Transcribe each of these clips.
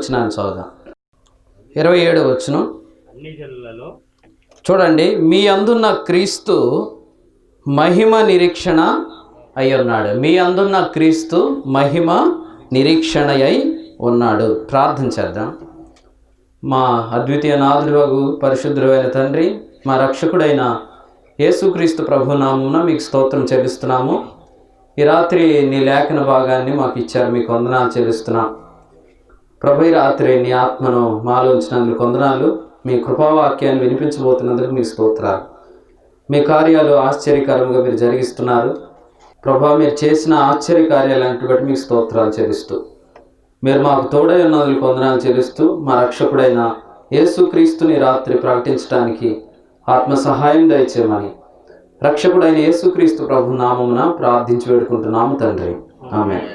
వచనాన్ని చదువుదాం. 27వ వచనం అన్ని జనులలో చూడండి. మీ అందున్న క్రీస్తు మహిమ నిరీక్షణ అయి ఉన్నాడు. మీ అందున్న క్రీస్తు మహిమ నిరీక్షణ అయి ఉన్నాడు. ప్రార్థన చేద్దాం. మా అద్వితీయ నాథుడు పరిశుద్ధుడైన తండ్రి, మా రక్షకుడైన యేసుక్రీస్తు ప్రభునామమున మీకు స్తోత్రం చెల్లిస్తున్నాము. ఈ రాత్రి నీ లేఖన భాగాన్ని మాకు ఇచ్చారు, మీకు వందనాలు చెల్లిస్తున్నాం ప్రభు. ఈ రాత్రి నీ ఆత్మను మాలో ఉంచినందుకు వందనాలు. మీ కృపావాక్యాన్ని వినిపించబోతున్నందుకు మీకు స్తోత్రాలు. మీ కార్యాలు ఆశ్చర్యకరంగా మీరు జరిగిస్తున్నారు ప్రభా. మీరు చేసిన ఆశ్చర్య కార్యాలన్నిటి బట్టి మీకు స్తోత్రాలు చెల్లిస్తూ, మీరు మాకు తోడై ఉన్నందుకు వందనాలు చెల్లిస్తూ, మా రక్షకుడైన యేసుక్రీస్తుని రాత్రి ప్రకటించడానికి ఆత్మ సహాయం దయచేయమని రక్షకుడైన యేసుక్రీస్తు ప్రభు నామమున ప్రార్థించి వేడుకుంటున్నాము తండ్రి, ఆమేన్.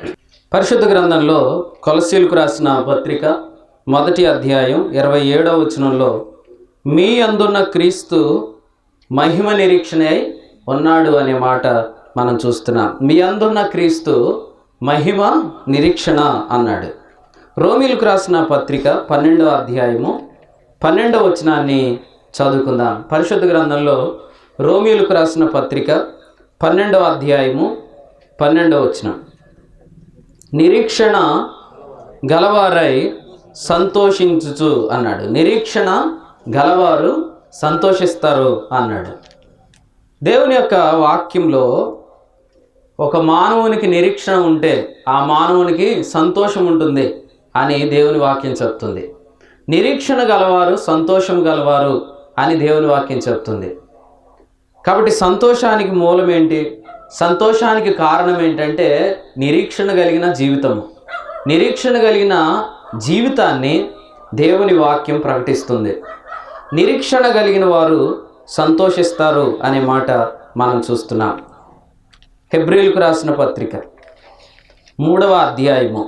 పరిశుద్ధ గ్రంథంలో కొలస్సీలకు రాసిన పత్రిక 1వ అధ్యాయం 27వ వచనంలో మీ అందున్న క్రీస్తు మహిమ నిరీక్షణ అయి ఉన్నాడు అనే మాట మనం చూస్తున్నాం. మీ అందున్న క్రీస్తు మహిమ నిరీక్షణ అన్నాడు. రోమీలకు రాసిన పత్రిక 12వ అధ్యాయము 12వ వచనాన్ని చదువుకుందాం. పరిశుద్ధ గ్రంథంలో రోమీలకు రాసిన పత్రిక 12వ అధ్యాయము 12వ వచనం. నిరీక్షణ గలవారై సంతోషించుచు అన్నాడు. నిరీక్షణ గలవారు సంతోషిస్తారు అన్నాడు. దేవుని యొక్క వాక్యంలో ఒక మానవునికి నిరీక్షణ ఉంటే ఆ మానవునికి సంతోషం ఉంటుంది అని దేవుని వాక్యం చెప్తుంది. నిరీక్షణ గలవారు సంతోషం గలవారు అని దేవుని వాక్యం చెప్తుంది. కాబట్టి సంతోషానికి మూలం ఏంటి? సంతోషానికి కారణం ఏంటంటే నిరీక్షణ కలిగిన జీవితము. నిరీక్షణ కలిగిన జీవితాన్ని దేవుని వాక్యం ప్రకటిస్తుంది. నిరీక్షణ కలిగిన వారు సంతోషిస్తారు అనే మాట మనం చూస్తున్నాం. హెబ్రీయులకు రాసిన పత్రిక 3వ అధ్యాయము,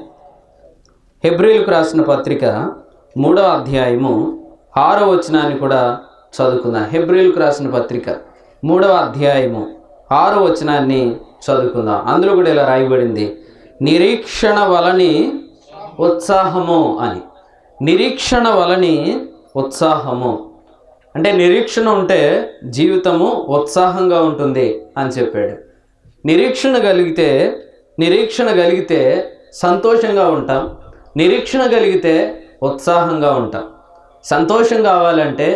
హెబ్రీయులకు రాసిన పత్రిక 3వ అధ్యాయము 6వ వచనాన్ని కూడా చదువుకుందాం. హెబ్రీయులకు రాసిన పత్రిక 3వ అధ్యాయము 6వ వచనాన్ని చదువుకుందాం. అందులో కూడా ఇలా రాయబడింది, నిరీక్షణ వలని ఉత్సాహము అని. నిరీక్షణ వలని ఉత్సాహము అంటే నిరీక్షణ ఉంటే జీవితము ఉత్సాహంగా ఉంటుంది అని చెప్పాడు. నిరీక్షణ కలిగితే సంతోషంగా ఉంటాం. నిరీక్షణ కలిగితే ఉత్సాహంగా ఉంటాం. సంతోషం కావాలంటే,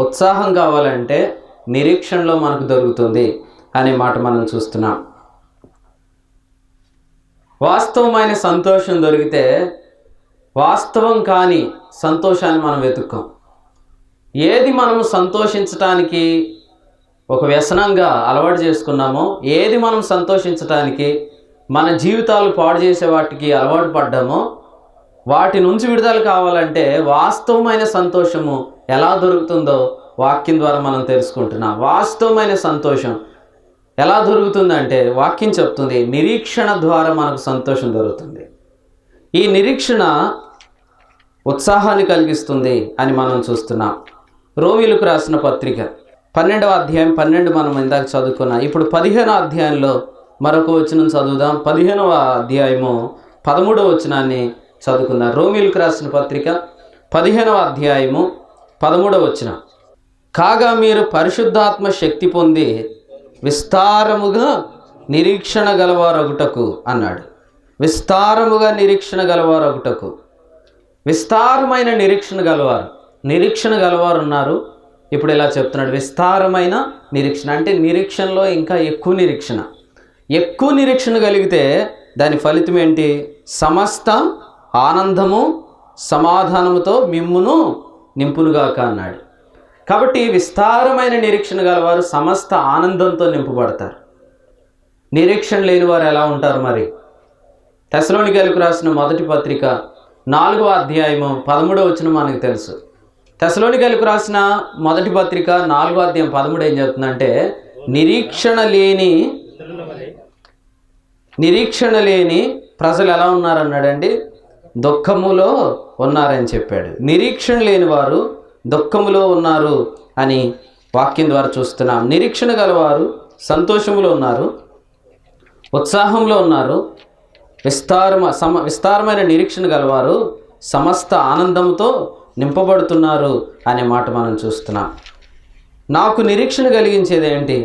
ఉత్సాహం కావాలంటే నిరీక్షణలో మనకు దొరుకుతుంది అనే మాట మనం చూస్తున్నాం. వాస్తవమైన సంతోషం దొరికితే వాస్తవం కాని సంతోషాన్ని మనం వెతుక్కోం. ఏది మనము సంతోషించటానికి ఒక వ్యసనంగా అలవాటు చేసుకున్నామో, ఏది మనం సంతోషించటానికి మన జీవితాలు పాడు చేసే వాటికి అలవాటు పడ్డామో, వాటి నుంచి విడుదల కావాలంటే వాస్తవమైన సంతోషము ఎలా దొరుకుతుందో వాక్యం ద్వారా మనం తెలుసుకుంటున్నాం. వాస్తవమైన సంతోషం ఎలా దొరుకుతుందంటే వాక్యం చెప్తుంది, నిరీక్షణ ద్వారా మనకు సంతోషం దొరుకుతుంది. ఈ నిరీక్షణ ఉత్సాహాన్ని కలిగిస్తుంది అని మనం చూస్తున్నాం. రోమీలకు రాసిన పత్రిక 12వ అధ్యాయం 12 మనం ఇందాక చదువుకున్నాం. ఇప్పుడు 15వ అధ్యాయంలో మరొక వచనం చదువుదాం. 15వ అధ్యాయము 13వ వచనాన్ని చదువుకుందాం. రోమీలకు రాసిన పత్రిక 15వ అధ్యాయము 13వ వచనం. కాగా మీరు పరిశుద్ధాత్మ శక్తి పొంది విస్తారముగా నిరీక్షణ గలవారొగుటకు అన్నాడు. విస్తారముగా నిరీక్షణ గలవారొగుటకు. విస్తారమైన నిరీక్షణ గలవారు ఉన్నారు. ఇప్పుడు ఇలా చెప్తున్నాడు, విస్తారమైన నిరీక్షణ అంటే నిరీక్షణలో ఇంకా ఎక్కువ నిరీక్షణ కలిగితే దాని ఫలితం ఏంటి? సమస్త ఆనందము సమాధానముతో మిమ్మును నింపునుగాక అన్నాడు. కాబట్టి విస్తారమైన నిరీక్షణ గలవారు సమస్త ఆనందంతో నింపబడతారు. నిరీక్షణ లేని వారు ఎలా ఉంటారు మరి? తెస్సలోనికైలకు రాసిన మొదటి పత్రిక 4వ అధ్యాయము 13వ వచనం మనకు తెలుసు. తెస్సలోనికైలకు రాసిన మొదటి పత్రిక 4వ అధ్యాయం 13 ఏం చెప్తుందంటే, నిరీక్షణ లేని ప్రజలు ఎలా ఉన్నారన్నాడండి? దుఃఖములో ఉన్నారని చెప్పాడు. నిరీక్షణ లేని వారు దుఃఖములో ఉన్నారు అని వాక్యం ద్వారా చూస్తున్నాం. నిరీక్షణ గలవారు సంతోషములో ఉన్నారు, ఉత్సాహంలో ఉన్నారు. విస్తారమైన నిరీక్షణ గలవారు సమస్త ఆనందంతో నింపబడుతున్నారు అనే మాట మనం చూస్తున్నాం. నాకు నిరీక్షణ కలిగించేది ఏంటి?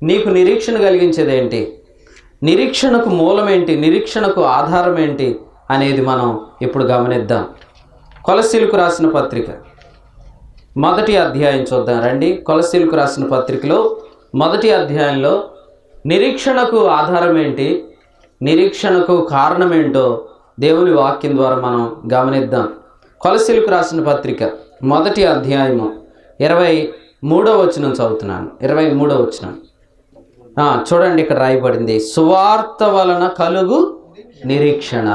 నీకు నిరీక్షణ కలిగించేది ఏంటి? నిరీక్షణకు మూలమేంటి? నిరీక్షణకు ఆధారం ఏంటి అనేది మనం ఇప్పుడు గమనిద్దాం. కొలస్సీలకు రాసిన పత్రిక 1వ అధ్యాయం చూద్దాం రండి. కొలస్సీలకు రాసిన పత్రికలో 1వ అధ్యాయంలో నిరీక్షణకు ఆధారం ఏంటి, నిరీక్షణకు కారణం ఏంటో దేవుని వాక్యం ద్వారా మనం గమనిద్దాం. కొలస్సీలకు రాసిన పత్రిక 1వ అధ్యాయము 23వ వచనం చదువుతున్నాను. 23వ వచనం చూడండి, ఇక్కడ రాయబడింది, సువార్త వలన కలుగు నిరీక్షణ.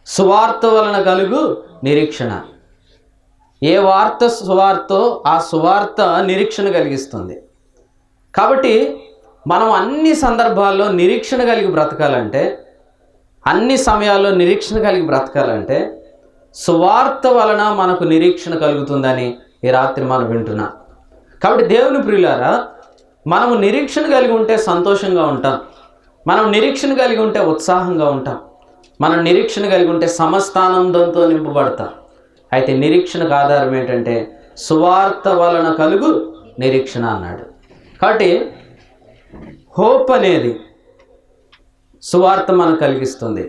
సువార్త వలన కలుగు నిరీక్షణ. ఏ వార్త సువార్తో ఆ సువార్త నిరీక్షణ కలిగిస్తుంది. కాబట్టి మనం అన్ని సందర్భాల్లో నిరీక్షణ కలిగి బ్రతకాలంటే, అన్ని సమయాల్లో నిరీక్షణ కలిగి బ్రతకాలంటే సువార్త వలన మనకు నిరీక్షణ కలుగుతుందని ఈ రాత్రి మనం వింటున్నాం. కాబట్టి దేవుని ప్రియులారా, మనము నిరీక్షణ కలిగి ఉంటే సంతోషంగా ఉంటాం. మనం నిరీక్షణ కలిగి ఉంటే ఉత్సాహంగా ఉంటాం. మనం నిరీక్షణ కలిగి ఉంటే సమస్తానందంతో నింపబడతాం. అయితే నిరీక్షణకు ఆధారం ఏంటంటే సువార్త వలన కలుగు నిరీక్షణ అన్నాడు. కాబట్టి హోప్ అనేది సువార్త మనకు కలిగిస్తుంది.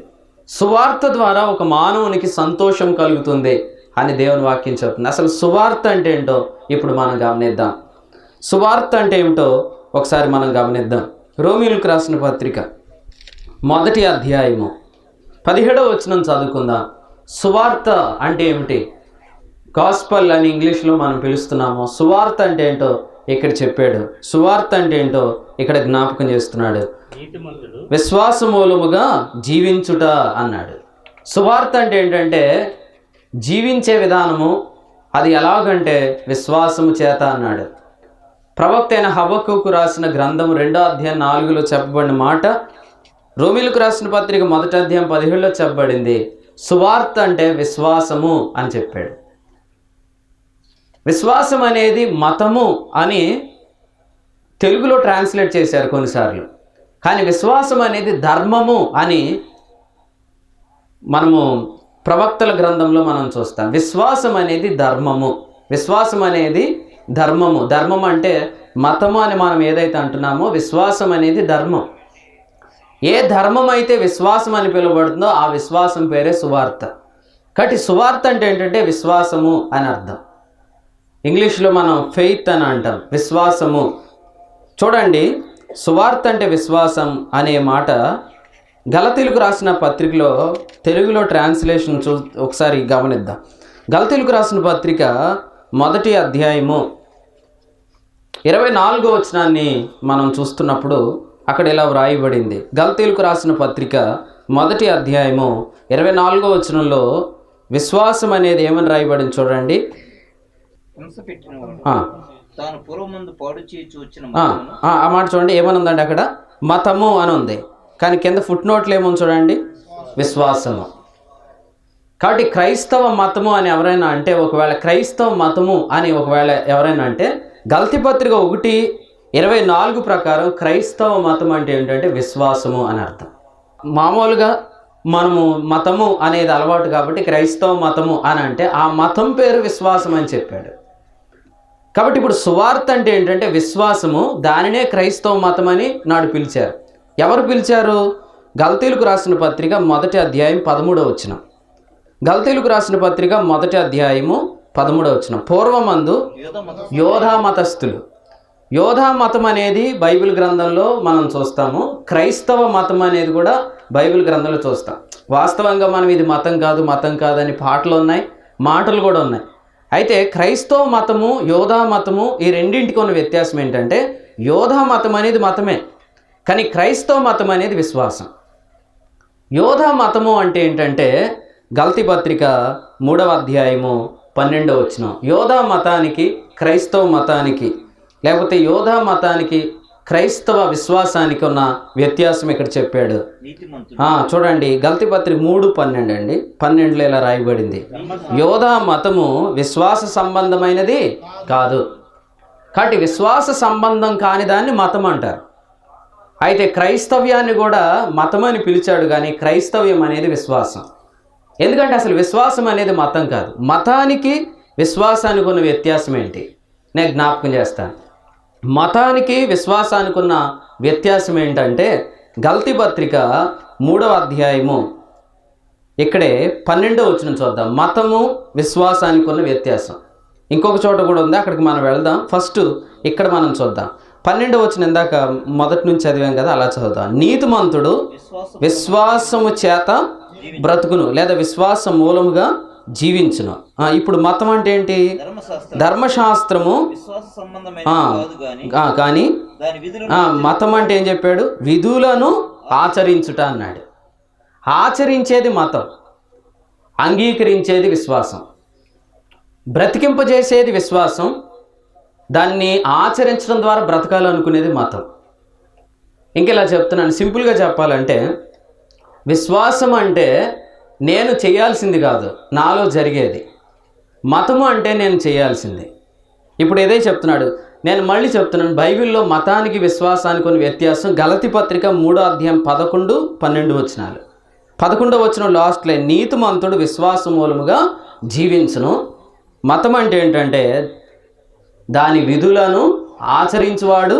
సువార్త ద్వారా ఒక మానవునికి సంతోషం కలుగుతుంది అని దేవుని వాక్యం చెప్తుంది. అసలు సువార్త అంటే ఏంటో ఇప్పుడు మనం గమనిద్దాం. సువార్త అంటే ఏమిటో ఒకసారి మనం గమనిద్దాం. రోమీయులకు రాసిన పత్రిక 1వ అధ్యాయము 17వ వచనం చదువుకుందాం. సువార్త అంటే ఏమిటి? గాస్పల్ అని ఇంగ్లీష్లో మనం పిలుస్తున్నాము. సువార్త అంటే ఏంటో ఇక్కడ చెప్పాడు. సువార్త అంటే ఏంటో ఇక్కడ జ్ఞాపకం చేస్తున్నాడు. విశ్వాస మూలముగా జీవించుట అన్నాడు. సువార్త అంటే ఏంటంటే జీవించే విధానము. అది ఎలాగంటే విశ్వాసము చేత అన్నాడు. ప్రవక్త అయిన హబక్కూకు రాసిన గ్రంథము 2వ అధ్యాయం 4లో చెప్పబడిన మాట రోమీయులకు రాసిన పత్రిక 1వ అధ్యాయం 17లో చెప్పబడింది. సువార్త అంటే విశ్వాసము అని చెప్పాడు. విశ్వాసం అనేది మతము అని తెలుగులో ట్రాన్స్లేట్ చేశారు కొన్నిసార్లు. కానీ విశ్వాసం అనేది ధర్మము అని మనము ప్రవక్తల గ్రంథంలో మనం చూస్తాం. విశ్వాసం అనేది ధర్మము. విశ్వాసం అనేది ధర్మము. ధర్మం అంటే మతము అని మనం ఏదైతే అంటున్నామో, విశ్వాసం అనేది ధర్మం. ఏ ధర్మం అయితే విశ్వాసం అని పిలువబడుతుందో ఆ విశ్వాసం పేరే సువార్త. కాబట్టి సువార్త అంటే ఏంటంటే విశ్వాసము అని అర్థం. ఇంగ్లీష్లో మనం ఫెయిత్ అని అంటాం, విశ్వాసము. చూడండి, సువార్త అంటే విశ్వాసం అనే మాట గలతీలకు రాసిన పత్రికలో తెలుగులో ట్రాన్స్లేషన్ ఒకసారి గమనిద్దాం. గలతీలకు రాసిన పత్రిక 1వ అధ్యాయము 24వ వచనాన్ని మనం చూస్తున్నప్పుడు అక్కడ ఇలా వ్రాయబడింది. గలతీలకు రాసిన పత్రిక 1వ అధ్యాయము 24వ వచనంలో విశ్వాసం అనేది ఏమని రాయబడింది చూడండి. ఆ మాట చూడండి, ఏమనుందండి అక్కడ? మతము అని ఉంది. కానీ కింద ఫుట్ నోట్లు ఏమని చూడండి, విశ్వాసము. కాబట్టి క్రైస్తవ మతము అని ఎవరైనా అంటే, ఒకవేళ క్రైస్తవ మతము అని ఒకవేళ ఎవరైనా అంటే, గలతీ పత్రిక 1:24 ప్రకారం క్రైస్తవ మతం అంటే ఏంటంటే విశ్వాసము అని అర్థం. మామూలుగా మనము మతము అనేది అలవాటు కాబట్టి క్రైస్తవ మతము అని అంటే ఆ మతం పేరు విశ్వాసం అని చెప్పాడు. కాబట్టి ఇప్పుడు సువార్త అంటే ఏంటంటే విశ్వాసము. దానినే క్రైస్తవ మతం అని నాడు పిలిచారు. ఎవరు పిలిచారు? గలతీలకు రాసిన పత్రిక 1వ అధ్యాయం 13వ వచనం. గలతీలకు రాసిన పత్రిక 1వ అధ్యాయము 13వ వచనం. పూర్వమందు యోధా మతస్థులు. యోధా మతం అనేది బైబిల్ గ్రంథంలో మనం చూస్తాము. క్రైస్తవ మతం అనేది కూడా బైబిల్ గ్రంథంలో చూస్తాం. వాస్తవంగా మనం ఇది మతం కాదు అని పాటలు ఉన్నాయి, మాటలు కూడా ఉన్నాయి. అయితే క్రైస్తవ మతము, యోధా మతము, ఈ రెండింటికి ఉన్న వ్యత్యాసం ఏంటంటే, యోధా మతం అనేది మతమే, కానీ క్రైస్తవ మతం అనేది విశ్వాసం. యోధా మతము అంటే ఏంటంటే గలతీ పత్రిక 3వ అధ్యాయము 12వ వచనం. యోధా మతానికి క్రైస్తవ మతానికి, లేకపోతే యోధా మతానికి క్రైస్తవ విశ్వాసానికి ఉన్న వ్యత్యాసం ఇక్కడ చెప్పాడు. చూడండి, గలతీ పత్రిక 3:12 అండి. 12లో ఇలా రాయబడింది, యోధా మతము విశ్వాస సంబంధమైనది కాదు. కాబట్టి విశ్వాస సంబంధం కాని దాన్ని మతం అంటారు. అయితే క్రైస్తవ్యాన్ని కూడా మతం అని పిలిచాడు, కానీ క్రైస్తవ్యం అనేది విశ్వాసం. ఎందుకంటే అసలు విశ్వాసం అనేది మతం కాదు. మతానికి విశ్వాసానికి ఉన్న వ్యత్యాసం ఏంటి నేను జ్ఞాపకం చేస్తాను. మతానికి విశ్వాసానికి ఉన్న వ్యత్యాసం ఏంటంటే గలతీ పత్రిక 3వ అధ్యాయము ఇక్కడే 12వ వచనం చూద్దాం. మతము విశ్వాసానికి ఉన్న వ్యత్యాసం ఇంకొక చోట కూడా ఉంది, అక్కడికి మనం వెళ్దాం. ఫస్ట్ ఇక్కడ మనం చూద్దాం. 12వ వచనం ఇందాక మొదటి నుంచి చదివాం కదా, అలా చదువుతాం. నీతిమంతుడు విశ్వాసము చేత బ్రతుకును, లేదా విశ్వాస మూలముగా జీవించును. ఇప్పుడు మతం అంటే ఏంటి? ధర్మశాస్త్రము. కానీ మతం అంటే ఏం చెప్పాడు? విధులను ఆచరించుట అన్నాడు. ఆచరించేది మతం, అంగీకరించేది విశ్వాసం. బ్రతికింపజేసేది విశ్వాసం, దాన్ని ఆచరించడం ద్వారా బ్రతకాలనుకునేది మతం. ఇంకెలా చెప్తున్నాను, సింపుల్గా చెప్పాలంటే విశ్వాసం అంటే నేను చేయాల్సింది కాదు, నాలో జరిగేది. మతము అంటే నేను చేయాల్సింది. ఇప్పుడు ఏదే చెప్తున్నాడు, నేను మళ్ళీ చెప్తున్నాను. బైబిల్లో మతానికి విశ్వాసానికి కొన్ని వ్యత్యాసం. గలతీ పత్రిక 3వ అధ్యాయం 11, 12 వచనాలు. 11వ వచనం లాస్ట్ లైన్, నీతిమంతుడు విశ్వాస మూలముగా జీవించును. మతం అంటే ఏంటంటే దాని విధులను ఆచరించువాడు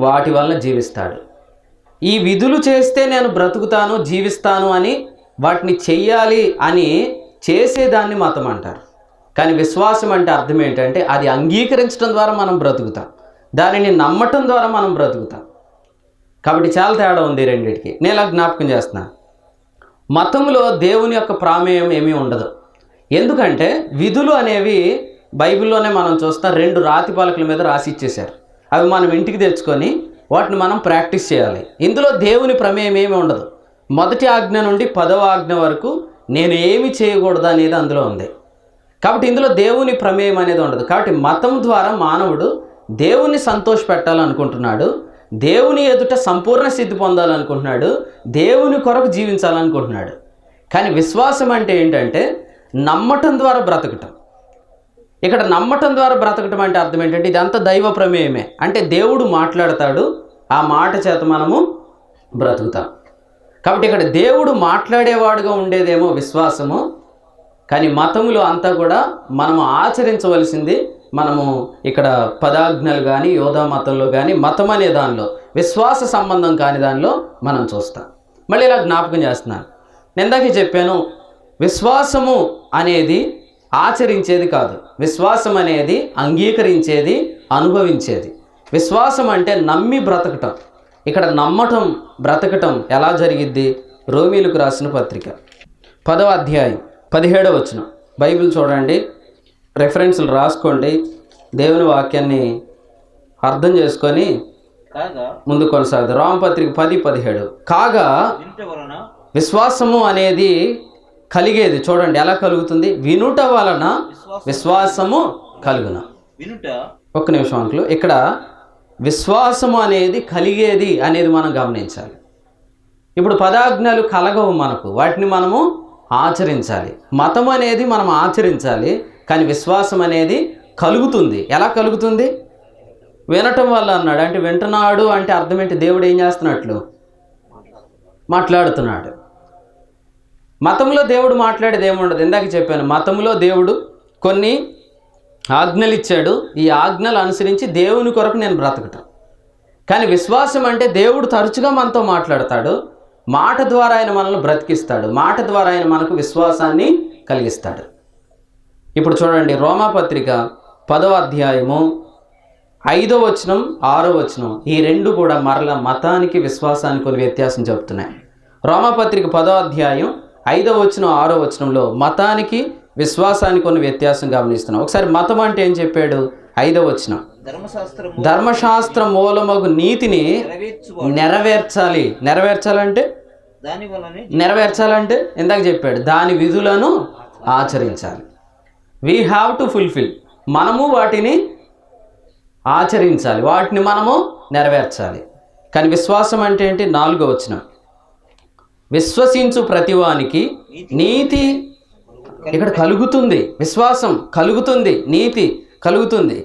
వాటి వల్ల జీవిస్తాడు. ఈ విధులు చేస్తే నేను బ్రతుకుతాను, జీవిస్తాను అని వాటిని చెయ్యాలి అని చేసేదాన్ని మతం అంటారు. కానీ విశ్వాసం అంటే అర్థం ఏంటంటే అది అంగీకరించడం ద్వారా మనం బ్రతుకుతాం, దానిని నమ్మటం ద్వారా మనం బ్రతుకుతాం. కాబట్టి చాలా తేడా ఉంది రెండింటికి. నేను ఇలా జ్ఞాపకం చేస్తున్నాను. మతంలో దేవుని యొక్క ప్రమేయం ఏమీ ఉండదు. ఎందుకంటే విధులు అనేవి బైబిల్లోనే మనం చూస్తాం, 2 రాతి పలకల మీద రాసి ఇచ్చేశారు. అవి మనం ఇంటికి తెచ్చుకొని వాటిని మనం ప్రాక్టీస్ చేయాలి. ఇందులో దేవుని ప్రమేయం ఏమీ ఉండదు. మొదటి ఆజ్ఞ నుండి 10వ ఆజ్ఞ వరకు నేను ఏమి చేయకూడదు అనేది అందులో ఉంది. కాబట్టి ఇందులో దేవుని ప్రమేయం అనేది ఉండదు. కాబట్టి మతం ద్వారా మానవుడు దేవుణ్ణి సంతోషపెట్టాలనుకుంటున్నాడు, దేవుని ఎదుట సంపూర్ణ సిద్ధి పొందాలనుకుంటున్నాడు, దేవుని కొరకు జీవించాలనుకుంటున్నాడు. కానీ విశ్వాసం అంటే ఏంటంటే నమ్మటం ద్వారా బ్రతకటం. ఇక్కడ నమ్మటం ద్వారా బ్రతకటం అంటే అర్థం ఏంటంటే ఇదంతా దైవ ప్రమేయమే. అంటే దేవుడు మాట్లాడతాడు, ఆ మాట చేత మనము బ్రతుకుతాం. కాబట్టి ఇక్కడ దేవుడు మాట్లాడేవాడుగా ఉండేదేమో విశ్వాసము, కానీ మతములో అంతా కూడా మనము ఆచరించవలసింది. మనము ఇక్కడ 10 ఆజ్ఞలు కానీ యోధా మతంలో కానీ మతం అనే దానిలో విశ్వాస సంబంధం కాని దానిలో మనం చూస్తాం. మళ్ళీ ఇలా జ్ఞాపకం చేస్తున్నాను. నేను ఇందాకే చెప్పాను, విశ్వాసము అనేది ఆచరించేది కాదు, విశ్వాసం అనేది అంగీకరించేది, అనుభవించేది. విశ్వాసం అంటే నమ్మి బ్రతకటం. ఇక్కడ నమ్మటం, బ్రతకటం ఎలా జరిగిద్ది? రోమీలకు రాసిన పత్రిక 10వ అధ్యాయం 17వ వచనం. బైబిల్ చూడండి, రెఫరెన్స్లు రాసుకోండి, దేవుని వాక్యాన్ని అర్థం చేసుకొని ముందు కొనసాగుతుంది. రోమపత్రిక 10:17. కాగా విశ్వాసము అనేది కలిగేది. చూడండి ఎలా కలుగుతుంది? వినుట వలన విశ్వాసము కలుగున. ఒక్క నిమిషం అంకులు, ఇక్కడ విశ్వాసము అనేది కలిగేది అనేది మనం గమనించాలి. ఇప్పుడు 10 ఆజ్ఞలు కలగవు మనకు, వాటిని మనము ఆచరించాలి. మతం అనేది మనం ఆచరించాలి, కానీ విశ్వాసం అనేది కలుగుతుంది. ఎలా కలుగుతుంది? వినటం వల్ల అన్నాడు. అంటే వింటున్నాడు అంటే అర్థం ఏంటి? దేవుడు ఏం చేస్తున్నట్లు? మాట్లాడుతున్నాడు. మతంలో దేవుడు మాట్లాడేది ఏముండదు. ఇందాక చెప్పాను, మతంలో దేవుడు కొన్ని ఆజ్ఞలు ఇచ్చాడు, ఈ ఆజ్ఞలు అనుసరించి దేవుని కొరకు నేను బ్రతకటం. కానీ విశ్వాసం అంటే దేవుడు తరచుగా మనతో మాట్లాడతాడు, మాట ద్వారా ఆయన మనల్ని బ్రతికిస్తాడు, మాట ద్వారా ఆయన మనకు విశ్వాసాన్ని కలిగిస్తాడు. ఇప్పుడు చూడండి, రోమాపత్రిక 10వ అధ్యాయము 5వ వచనం 6వ వచనం, ఈ 2 కూడా మరలా మతానికి విశ్వాసానికి కొన్ని వ్యత్యాసం చెప్తున్నాయి. రోమాపత్రిక 10వ అధ్యాయం 5వ వచనం 6వ వచనంలో మతానికి విశ్వాసానికి కొన్ని వ్యత్యాసం గమనిస్తున్నాం. ఒకసారి మతం అంటే ఏం చెప్పాడు? 5వ వచనం, ధర్మశాస్త్ర మూలమగు నీతిని నెరవేర్చాలి. నెరవేర్చాలంటే ఇందాక చెప్పాడు, దాని విధులను ఆచరించాలి. We have to fulfil. మనము వాటిని ఆచరించాలి, వాటిని మనము నెరవేర్చాలి. కానీ విశ్వాసం అంటే ఏంటి? 4వ వచనం, విశ్వసించు ప్రతివానికి నీతి ఇక్కడ కలుగుతుంది. విశ్వాసం కలుగుతుంది, నీతి కలుగుతుంది.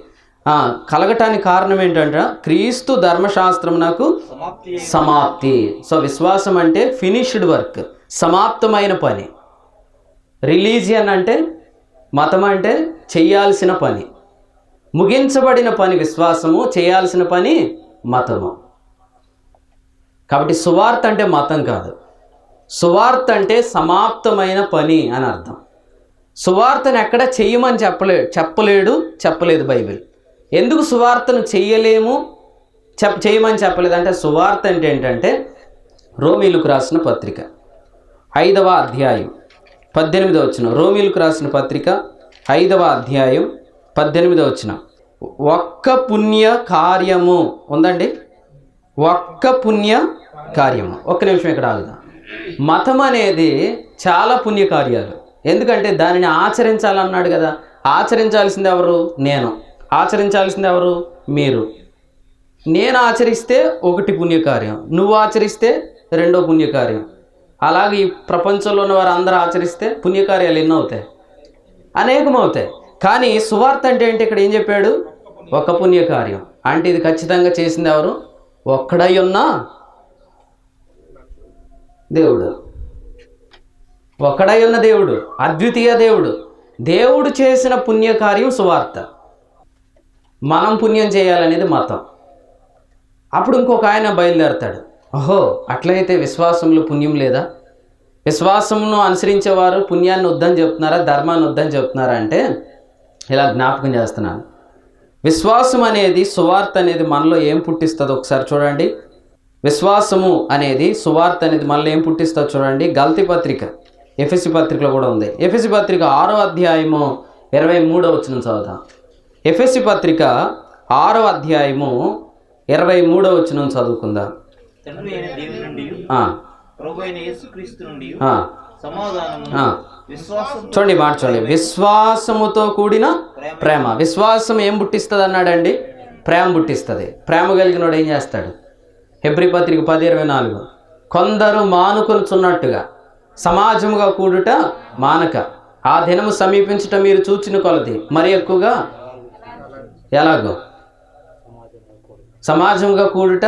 కలగటానికి కారణం ఏంటంటే క్రీస్తు ధర్మశాస్త్రమునకు సమాప్తి. సో విశ్వాసం అంటే ఫినిష్డ్ వర్క్, సమాప్తమైన పని. రిలీజియన్ అంటే, మతం అంటే చెయ్యాల్సిన పని. ముగించబడిన పని విశ్వాసము, చేయాల్సిన పని మతము. కాబట్టి సువార్త అంటే మతం కాదు. సువార్త అంటే సమాప్తమైన పని అని అర్థం. సువార్తను ఎక్కడ చెయ్యమని చెప్పలేదు బైబిల్. ఎందుకు సువార్తను చెయ్యలేము, చేయమని చెప్పలేదు అంటే, సువార్త అంటే ఏంటంటే రోమీలకు రాసిన పత్రిక 5వ అధ్యాయం 18వ వచనం. రోమీలకు రాసిన పత్రిక 5వ అధ్యాయం 18వ వచనం. ఒక్క పుణ్య కార్యము ఉందండి, ఒక్క పుణ్య కార్యము. ఒక్క నిమిషం ఇక్కడ ఆగుదాం. మతం అనేది చాలా పుణ్యకార్యాలు. ఎందుకంటే దానిని ఆచరించాలన్నాడు కదా. ఆచరించాల్సింది ఎవరు? నేను. ఆచరించాల్సింది ఎవరు? మీరు. నేను ఆచరిస్తే ఒకటి పుణ్యకార్యం, నువ్వు ఆచరిస్తే రెండో పుణ్యకార్యం. అలాగే ఈ ప్రపంచంలో ఉన్న వారు అందరూ ఆచరిస్తే పుణ్యకార్యాలు ఎన్నో అవుతాయి, అనేకం అవుతాయి. కానీ సువార్త అంటే ఏంటి? ఇక్కడ ఏం చెప్పాడు? ఒక పుణ్యకార్యం. అంటే ఇది ఖచ్చితంగా చేసింది ఎవరు? ఒక్కడై ఉన్న దేవుడు. ఒక్కడై ఉన్న దేవుడు, అద్వితీయ దేవుడు. దేవుడు చేసిన పుణ్యకార్యం సువార్త. మనం పుణ్యం చేయాలనేది మతం. అప్పుడు ఇంకొక ఆయన బయలుదేరతాడు, ఓహో అట్లయితే విశ్వాసంలో పుణ్యం లేదా? విశ్వాసమును అనుసరించేవారు పుణ్యాన్ని వద్దని చెప్తున్నారా, ధర్మాన్ని వద్దని చెప్తున్నారా అంటే ఇలా జ్ఞాపకం చేస్తున్నాను. విశ్వాసం అనేది, సువార్త అనేది మనలో ఏం పుట్టిస్తుందో ఒకసారి చూడండి. విశ్వాసము అనేది, సువార్త అనేది మనలో ఏం పుట్టిస్తుందో చూడండి. గల్తీ పత్రిక, ఎఫెసీ పత్రికలో కూడా ఉంది. ఎఫెసీ పత్రిక 6వ అధ్యాయము 23వ వచనం చదువుతాం. ఎఫెసీ పత్రిక 6వ అధ్యాయము 23వ వచనం చదువుకుందాం. చూడండి మాట చూడండి. విశ్వాసముతో కూడిన ప్రేమ. విశ్వాసం ఏం పుట్టిస్తుంది అన్నాడండి? ప్రేమ పుట్టిస్తుంది. ప్రేమ కలిగినోడు ఏం చేస్తాడు? హెబ్రీ పత్రిక 10:24. కొందరు మానుకొనుచున్నట్టుగా సమాజముగా కూడుట మానక, ఆ దినము సమీపించుట మీరు చూచిన కొలది మరి ఎక్కువగా. ఎలాగో? సమాజముగా కూడుట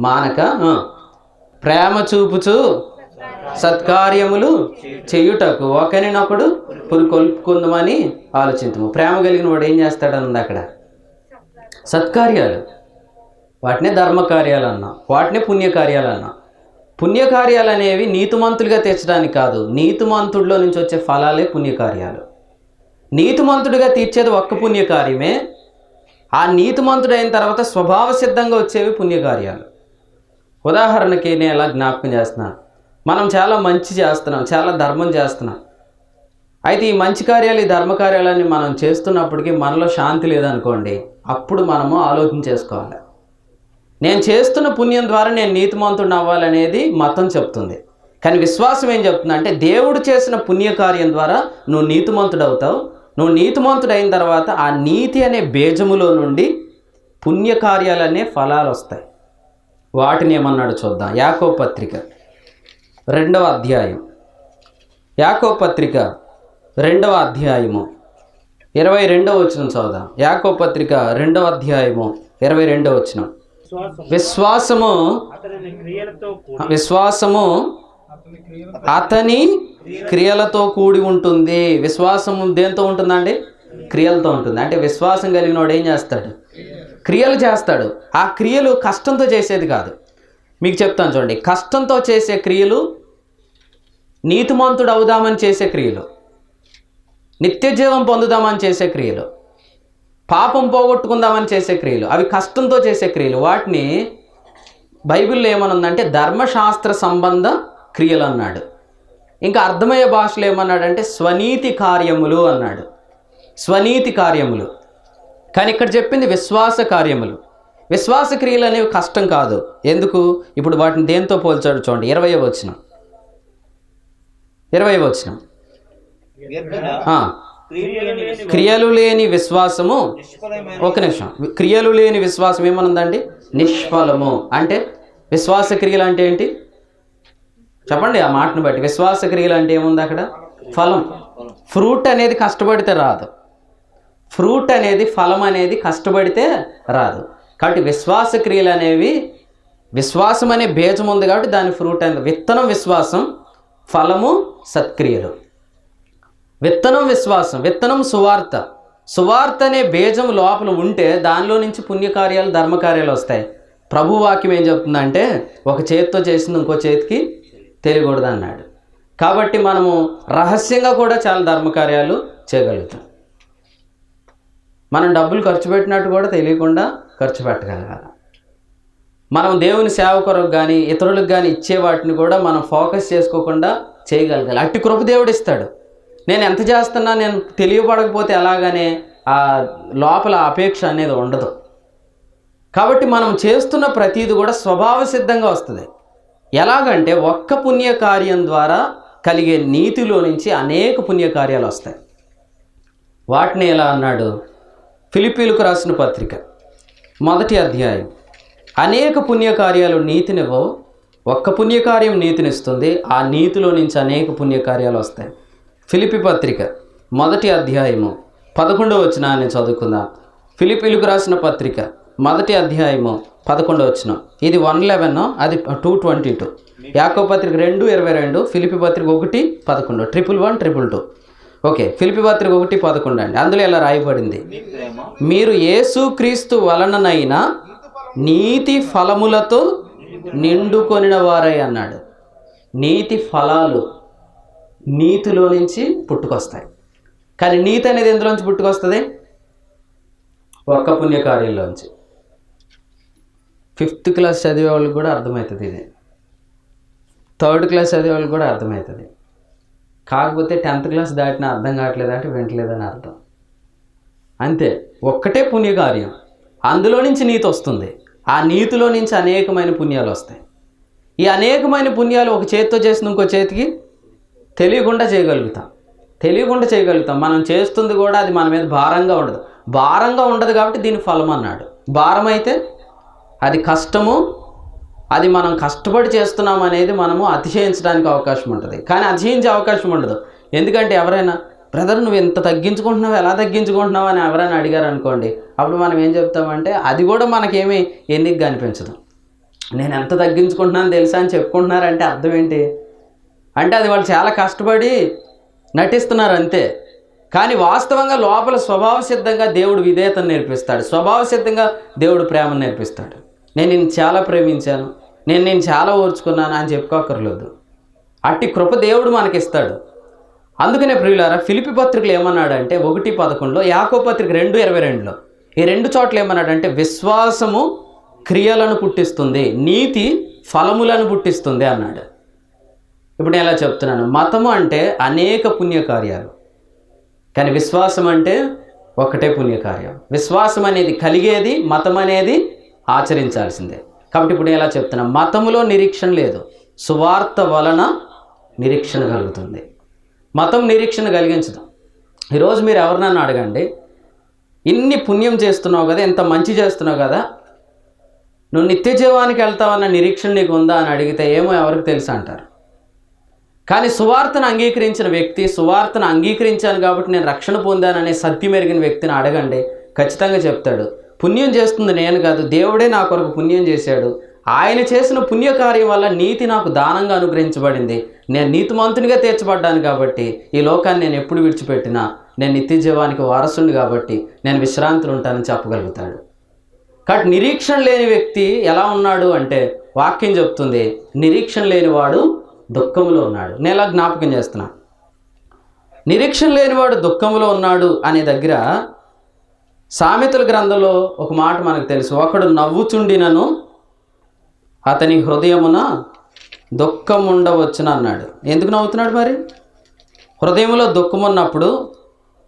మానక, ప్రేమ చూపుచు సత్కార్యములు చేయుటకు ఒకరినొకడు పురికొల్పుకుందామని ఆలోచించము. ప్రేమ కలిగిన వాడు ఏం చేస్తాడన్నది అక్కడ? సత్కార్యాలు. వాటినే ధర్మకార్యాలు అన్నాం, వాటినే పుణ్యకార్యాలు అన్నాం. పుణ్యకార్యాలు అనేవి నీతిమంతులుగా తెచ్చడానికి కాదు, నీతిమంతుడిలో నుంచి వచ్చే ఫలాలే పుణ్యకార్యాలు. నీతిమంతుడిగా తీర్చేది ఒక్క పుణ్యకార్యమే. ఆ నీతిమంతుడు అయిన తర్వాత స్వభావ సిద్ధంగా వచ్చేవి పుణ్యకార్యాలు. ఉదాహరణకి నేను ఎలా జ్ఞాపకం చేస్తున్నాను, మనం చాలా మంచి చేస్తున్నాం, చాలా ధర్మం చేస్తున్నాం. అయితే ఈ మంచి కార్యాలు, ఈ ధర్మకార్యాలన్నీ మనం చేస్తున్నప్పటికీ మనలో శాంతి లేదనుకోండి, అప్పుడు మనము ఆలోచించేసుకోవాలి. నేను చేస్తున్న పుణ్యం ద్వారా నేను నీతిమంతుడిని అవ్వాలనేది మతం చెప్తుంది. కానీ విశ్వాసం ఏం చెప్తుంది అంటే, దేవుడు చేసిన పుణ్యకార్యం ద్వారా నువ్వు నీతిమంతుడు అవుతావు. నువ్వు నీతిమంతుడు అయిన తర్వాత ఆ నీతి అనే బీజములో నుండి పుణ్యకార్యాలనే ఫలాలు వస్తాయి. వాటిని ఏమన్నాడు చూద్దాం. యాకోబు పత్రిక 2వ అధ్యాయం, యాకోబు పత్రిక 2వ అధ్యాయము 22వ వచనం చదువుదాం. యాకోబు పత్రిక 2వ అధ్యాయము 22వ వచనం. విశ్వాసము అతని క్రియలతో కూడి ఉంటుంది. విశ్వాసము దేంతో ఉంటుందండి? క్రియలతో ఉంటుంది. అంటే విశ్వాసం కలిగిన వాడు ఏం చేస్తాడు? క్రియలు చేస్తాడు. ఆ క్రియలు కష్టంతో చేసేది కాదు. మీకు చెప్తాను చూడండి. కష్టంతో చేసే క్రియలు నీతిమంతుడు అవుదామని చేసే క్రియలు, నిత్య జీవం పొందుదామని చేసే క్రియలు, పాపం పోగొట్టుకుందామని చేసే క్రియలు, అవి కష్టంతో చేసే క్రియలు. వాటిని బైబిల్లో ఏమనుందంటే ధర్మశాస్త్ర సంబంధ క్రియలు అన్నాడు. ఇంకా అర్థమయ్యే భాషలో ఏమన్నాడంటే స్వనీతి కార్యములు అన్నాడు. స్వనీతి కార్యములు. కానీ ఇక్కడ చెప్పింది విశ్వాస కార్యములు. విశ్వాస క్రియలు అనేవి కష్టం కాదు. ఎందుకు? ఇప్పుడు వాటిని దేంతో పోల్చాడు చూడండి. 20వ వచనం. క్రియలు లేని విశ్వాసము, ఒక నిమిషం, క్రియలు లేని విశ్వాసం ఏమనుందండి? నిష్ఫలము. అంటే విశ్వాస క్రియలు అంటే ఏంటి చెప్పండి? ఆ మాటను బట్టి విశ్వాస క్రియలు అంటే ఏముంది అక్కడ? ఫలం. ఫ్రూట్ అనేది కష్టపడితే రాదు. ఫ్రూట్ అనేది, ఫలం అనేది కష్టపడితే రాదు. కాబట్టి విశ్వాస క్రియలు అనేవి, విశ్వాసం అనే బీజం ఉంది కాబట్టి దాని ఫ్రూట్ అనేది, విత్తనం విశ్వాసం, ఫలము సత్క్రియలు. విత్తనం విశ్వాసం, విత్తనం సువార్త. సువార్త అనే బీజం లోపల ఉంటే దానిలో నుంచి పుణ్యకార్యాలు, ధర్మకార్యాలు వస్తాయి. ప్రభు వాక్యం ఏం చెప్తుందంటే ఒక చేతితో చేసింది ఇంకో చేతికి తెలియకూడదు అన్నాడు. కాబట్టి మనము రహస్యంగా కూడా చాలా ధర్మకార్యాలు చేయగలుగుతాం. మనం డబ్బులు ఖర్చు పెట్టినట్టు కూడా తెలియకుండా ఖర్చు పెట్టగలగాలి. మనం దేవుని సేవ కొరకు కానీ ఇతరులకు కానీ ఇచ్చే వాటిని కూడా మనం ఫోకస్ చేసుకోకుండా చేయగలగాలి. అట్టి కృప దేవుడు ఇస్తాడు. నేను ఎంత చేస్తున్నా నేను తెలియబడకపోతే ఎలాగనే ఆ లోపల అపేక్ష అనేది ఉండదు. కాబట్టి మనం చేస్తున్న ప్రతీది కూడా స్వభావ సిద్ధంగా వస్తుంది. ఎలాగంటే ఒక్క పుణ్యకార్యం ద్వారా కలిగే నీతిలో నుంచి అనేక పుణ్యకార్యాలు వస్తాయి. వాటిని ఎలా అన్నాడు? ఫిలిప్పీలకు రాసిన పత్రిక 1వ అధ్యాయం. అనేక పుణ్యకార్యాలు నీతినివ్వవు, ఒక్క పుణ్యకార్యం నీతినిస్తుంది. ఆ నీతిలో నుంచి అనేక పుణ్యకార్యాలు వస్తాయి. ఫిలిప్పీ పత్రిక 1వ అధ్యాయము 11వ వచనాన్ని చదువుకుందాం. ఫిలిప్పీలకు రాసిన పత్రిక 1వ అధ్యాయము 11వ వచనం. ఇది 1:11, అది 2:22. యాకోబు పత్రిక 2:22, ఫిలిప్పీ పత్రిక 1:11, 111, 222. ఓకే, ఫిలిప్పీ పత్రిక 1:11 అండి. అందులో ఇలా రాయబడింది, మీరు యేసుక్రీస్తు వలననైనా నీతి ఫలములతో నిండుకొనిన వారై అన్నాడు. నీతి ఫలాలు నీతిలో నుంచి పుట్టుకొస్తాయి. కానీ నీతి అనేది ఎందులోంచి పుట్టుకొస్తుంది? ఒక్క పుణ్యకార్యంలోంచి. 5th క్లాస్ చదివే వాళ్ళకి కూడా అర్థమవుతుంది ఇది. 3rd క్లాస్ చదివే వాళ్ళకి కూడా అర్థమవుతుంది. కాకపోతే 10th క్లాస్ దాటినా అర్థం కావట్లేదంటే వింటలేదని అర్థం. అంతే, ఒక్కటే పుణ్యకార్యం, అందులో నుంచి నీతి వస్తుంది. ఆ నీతిలో నుంచి అనేకమైన పుణ్యాలు వస్తాయి. ఈ అనేకమైన పుణ్యాలు ఒక చేతితో చేసిన ఇంకో చేతికి తెలియకుండా చేయగలుగుతాం. మనం చేస్తుంది కూడా అది మన మీద భారంగా ఉండదు కాబట్టి దీని ఫలం అన్నాడు. భారం అయితే అది కష్టము, అది మనం కష్టపడి చేస్తున్నాం అనేది మనము అతిశయించడానికి అవకాశం ఉంటుంది. కానీ అతిశయించే అవకాశం ఉండదు. ఎందుకంటే ఎవరైనా బ్రదర్ నువ్వు ఎంత తగ్గించుకుంటున్నావు, ఎలా తగ్గించుకుంటున్నావు అని ఎవరైనా అడిగారు అనుకోండి, అప్పుడు మనం ఏం చెప్తామంటే అది కూడా మనకేమీ ఎన్నికగా అనిపించదు. నేను ఎంత తగ్గించుకుంటున్నాను తెలుసా అని చెప్పుకుంటున్నారంటే అర్థం ఏంటి అంటే అది వాళ్ళు చాలా కష్టపడి నటిస్తున్నారు అంతే. కానీ వాస్తవంగా లోపల స్వభావ సిద్ధంగా దేవుడు విధేయతను నేర్పిస్తాడు, స్వభావ సిద్ధంగా దేవుడు ప్రేమను నేర్పిస్తాడు. నేను నిన్ను చాలా ప్రేమించాను, నేను చాలా ఓర్చుకున్నాను అని చెప్పుకోకర్లేదు. అట్టి కృప దేవుడు మనకిస్తాడు. అందుకనే ప్రియులారా, ఫిలిప్పీ పత్రికలు ఏమన్నాడంటే 1:11, యాకోబు పత్రిక 2:22, ఈ 2 చోట్ల ఏమన్నాడంటే విశ్వాసము క్రియలను పుట్టిస్తుంది, నీతి ఫలములను పుట్టిస్తుంది అన్నాడు. ఇప్పుడు నేను ఎలా చెప్తున్నాను, మతము అంటే అనేక పుణ్యకార్యాలు, కానీ విశ్వాసం అంటే ఒకటే పుణ్యకార్యం. విశ్వాసం అనేది కలిగేది, మతం అనేది ఆచరించాల్సిందే. కాబట్టి ఇప్పుడు నేను ఎలా చెప్తున్నా, మతములో నిరీక్షణ లేదు, సువార్త వలన నిరీక్షణ కలుగుతుంది. మతం నిరీక్షణ కలిగించదు. ఈరోజు మీరు ఎవరినన్నా అడగండి, ఇన్ని పుణ్యం చేస్తున్నావు కదా, ఎంత మంచి చేస్తున్నావు కదా, నువ్వు నిత్య జీవానికి వెళ్తావన్న నిరీక్షణ నీకు ఉందా అని అడిగితే ఏమో ఎవరికి తెలుసు అంటారు. కానీ సువార్తను అంగీకరించిన వ్యక్తి, సువార్తను అంగీకరించాను కాబట్టి నేను రక్షణ పొందాననే సత్యం ఎరిగిన వ్యక్తిని అడగండి, ఖచ్చితంగా చెప్తాడు పుణ్యం చేస్తుంది నేను కాదు, దేవుడే నా కొరకు పుణ్యం చేశాడు, ఆయన చేసిన పుణ్యకార్యం వల్ల నీతి నాకు దానంగా అనుగ్రహించబడింది, నేను నీతిమంతునిగా తీర్చబడ్డాను కాబట్టి ఈ లోకాన్ని నేను ఎప్పుడు విడిచిపెట్టినా నేను నిత్య జీవానికి వారసుని కాబట్టి నేను విశ్రాంతిలో ఉంటానని చెప్పగలుగుతాడు. కాబట్టి నిరీక్షణ లేని వ్యక్తి ఎలా ఉన్నాడు అంటే వాక్యం చెప్తుంది, నిరీక్షణ లేనివాడు దుఃఖంలో ఉన్నాడు. నేను ఎలా జ్ఞాపకం చేస్తున్నా, నిరీక్షణ లేనివాడు దుఃఖంలో ఉన్నాడు అనే దగ్గర సామెతల గ్రంథంలో ఒక మాట మనకు తెలుసు, ఒకడు నవ్వుచుండినను అతని హృదయమున దుఃఖం ఉండవచ్చును అన్నాడు. ఎందుకు నవ్వుతున్నాడు మరి? హృదయంలో దుఃఖం ఉన్నప్పుడు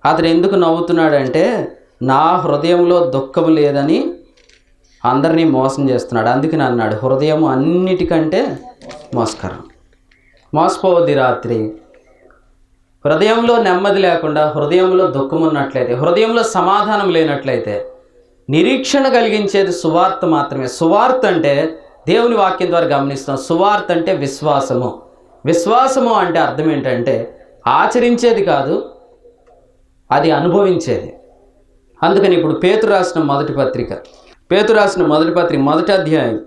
అతను ఎందుకు నవ్వుతున్నాడు అంటే నా హృదయంలో దుఃఖం లేదని అందరినీ మోసం చేస్తున్నాడు, అందుకని అన్నాడు హృదయం అన్నిటికంటే మోసకరం. మోసపోవద్ది రాత్రి. హృదయంలో నెమ్మది లేకుండా, హృదయంలో దుఃఖం ఉన్నట్లయితే, హృదయంలో సమాధానం లేనట్లయితే నిరీక్షణ కలిగించేది సువార్త మాత్రమే. సువార్త అంటే దేవుని వాక్యం ద్వారా గమనిస్తాం, సువార్త అంటే విశ్వాసము. విశ్వాసము అంటే అర్థం ఏంటంటే ఆచరించేది కాదు, అది అనుభవించేది. అందుకని ఇప్పుడు పేతురు రాసిన మొదటి పత్రిక 1వ అధ్యాయం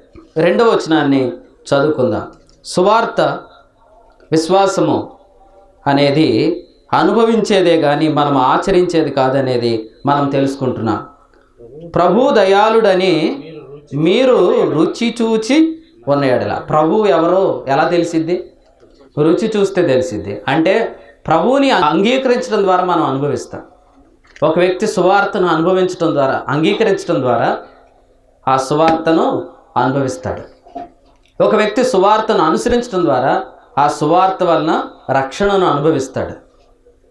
2వ వచనాన్ని చదువుకుందాం. సువార్త విశ్వాసము అనేది అనుభవించేదే కానీ మనం ఆచరించేది కాదనేది మనం తెలుసుకుంటున్నాం. ప్రభు దయాళుడని మీరు రుచి చూచి ఉన్న ఎడల. ప్రభు ఎవరో ఎలా తెలిసిద్ది? రుచి చూస్తే తెలిసిద్ది. అంటే ప్రభువుని అంగీకరించడం ద్వారా మనం అనుభవిస్తాం. ఒక వ్యక్తి సువార్తను అనుభవించడం ద్వారా, అంగీకరించడం ద్వారా ఆ సువార్తను అనుభవిస్తాడు. ఒక వ్యక్తి సువార్తను అనుసరించడం ద్వారా ఆ సువార్త వలన రక్షణను అనుభవిస్తాడు.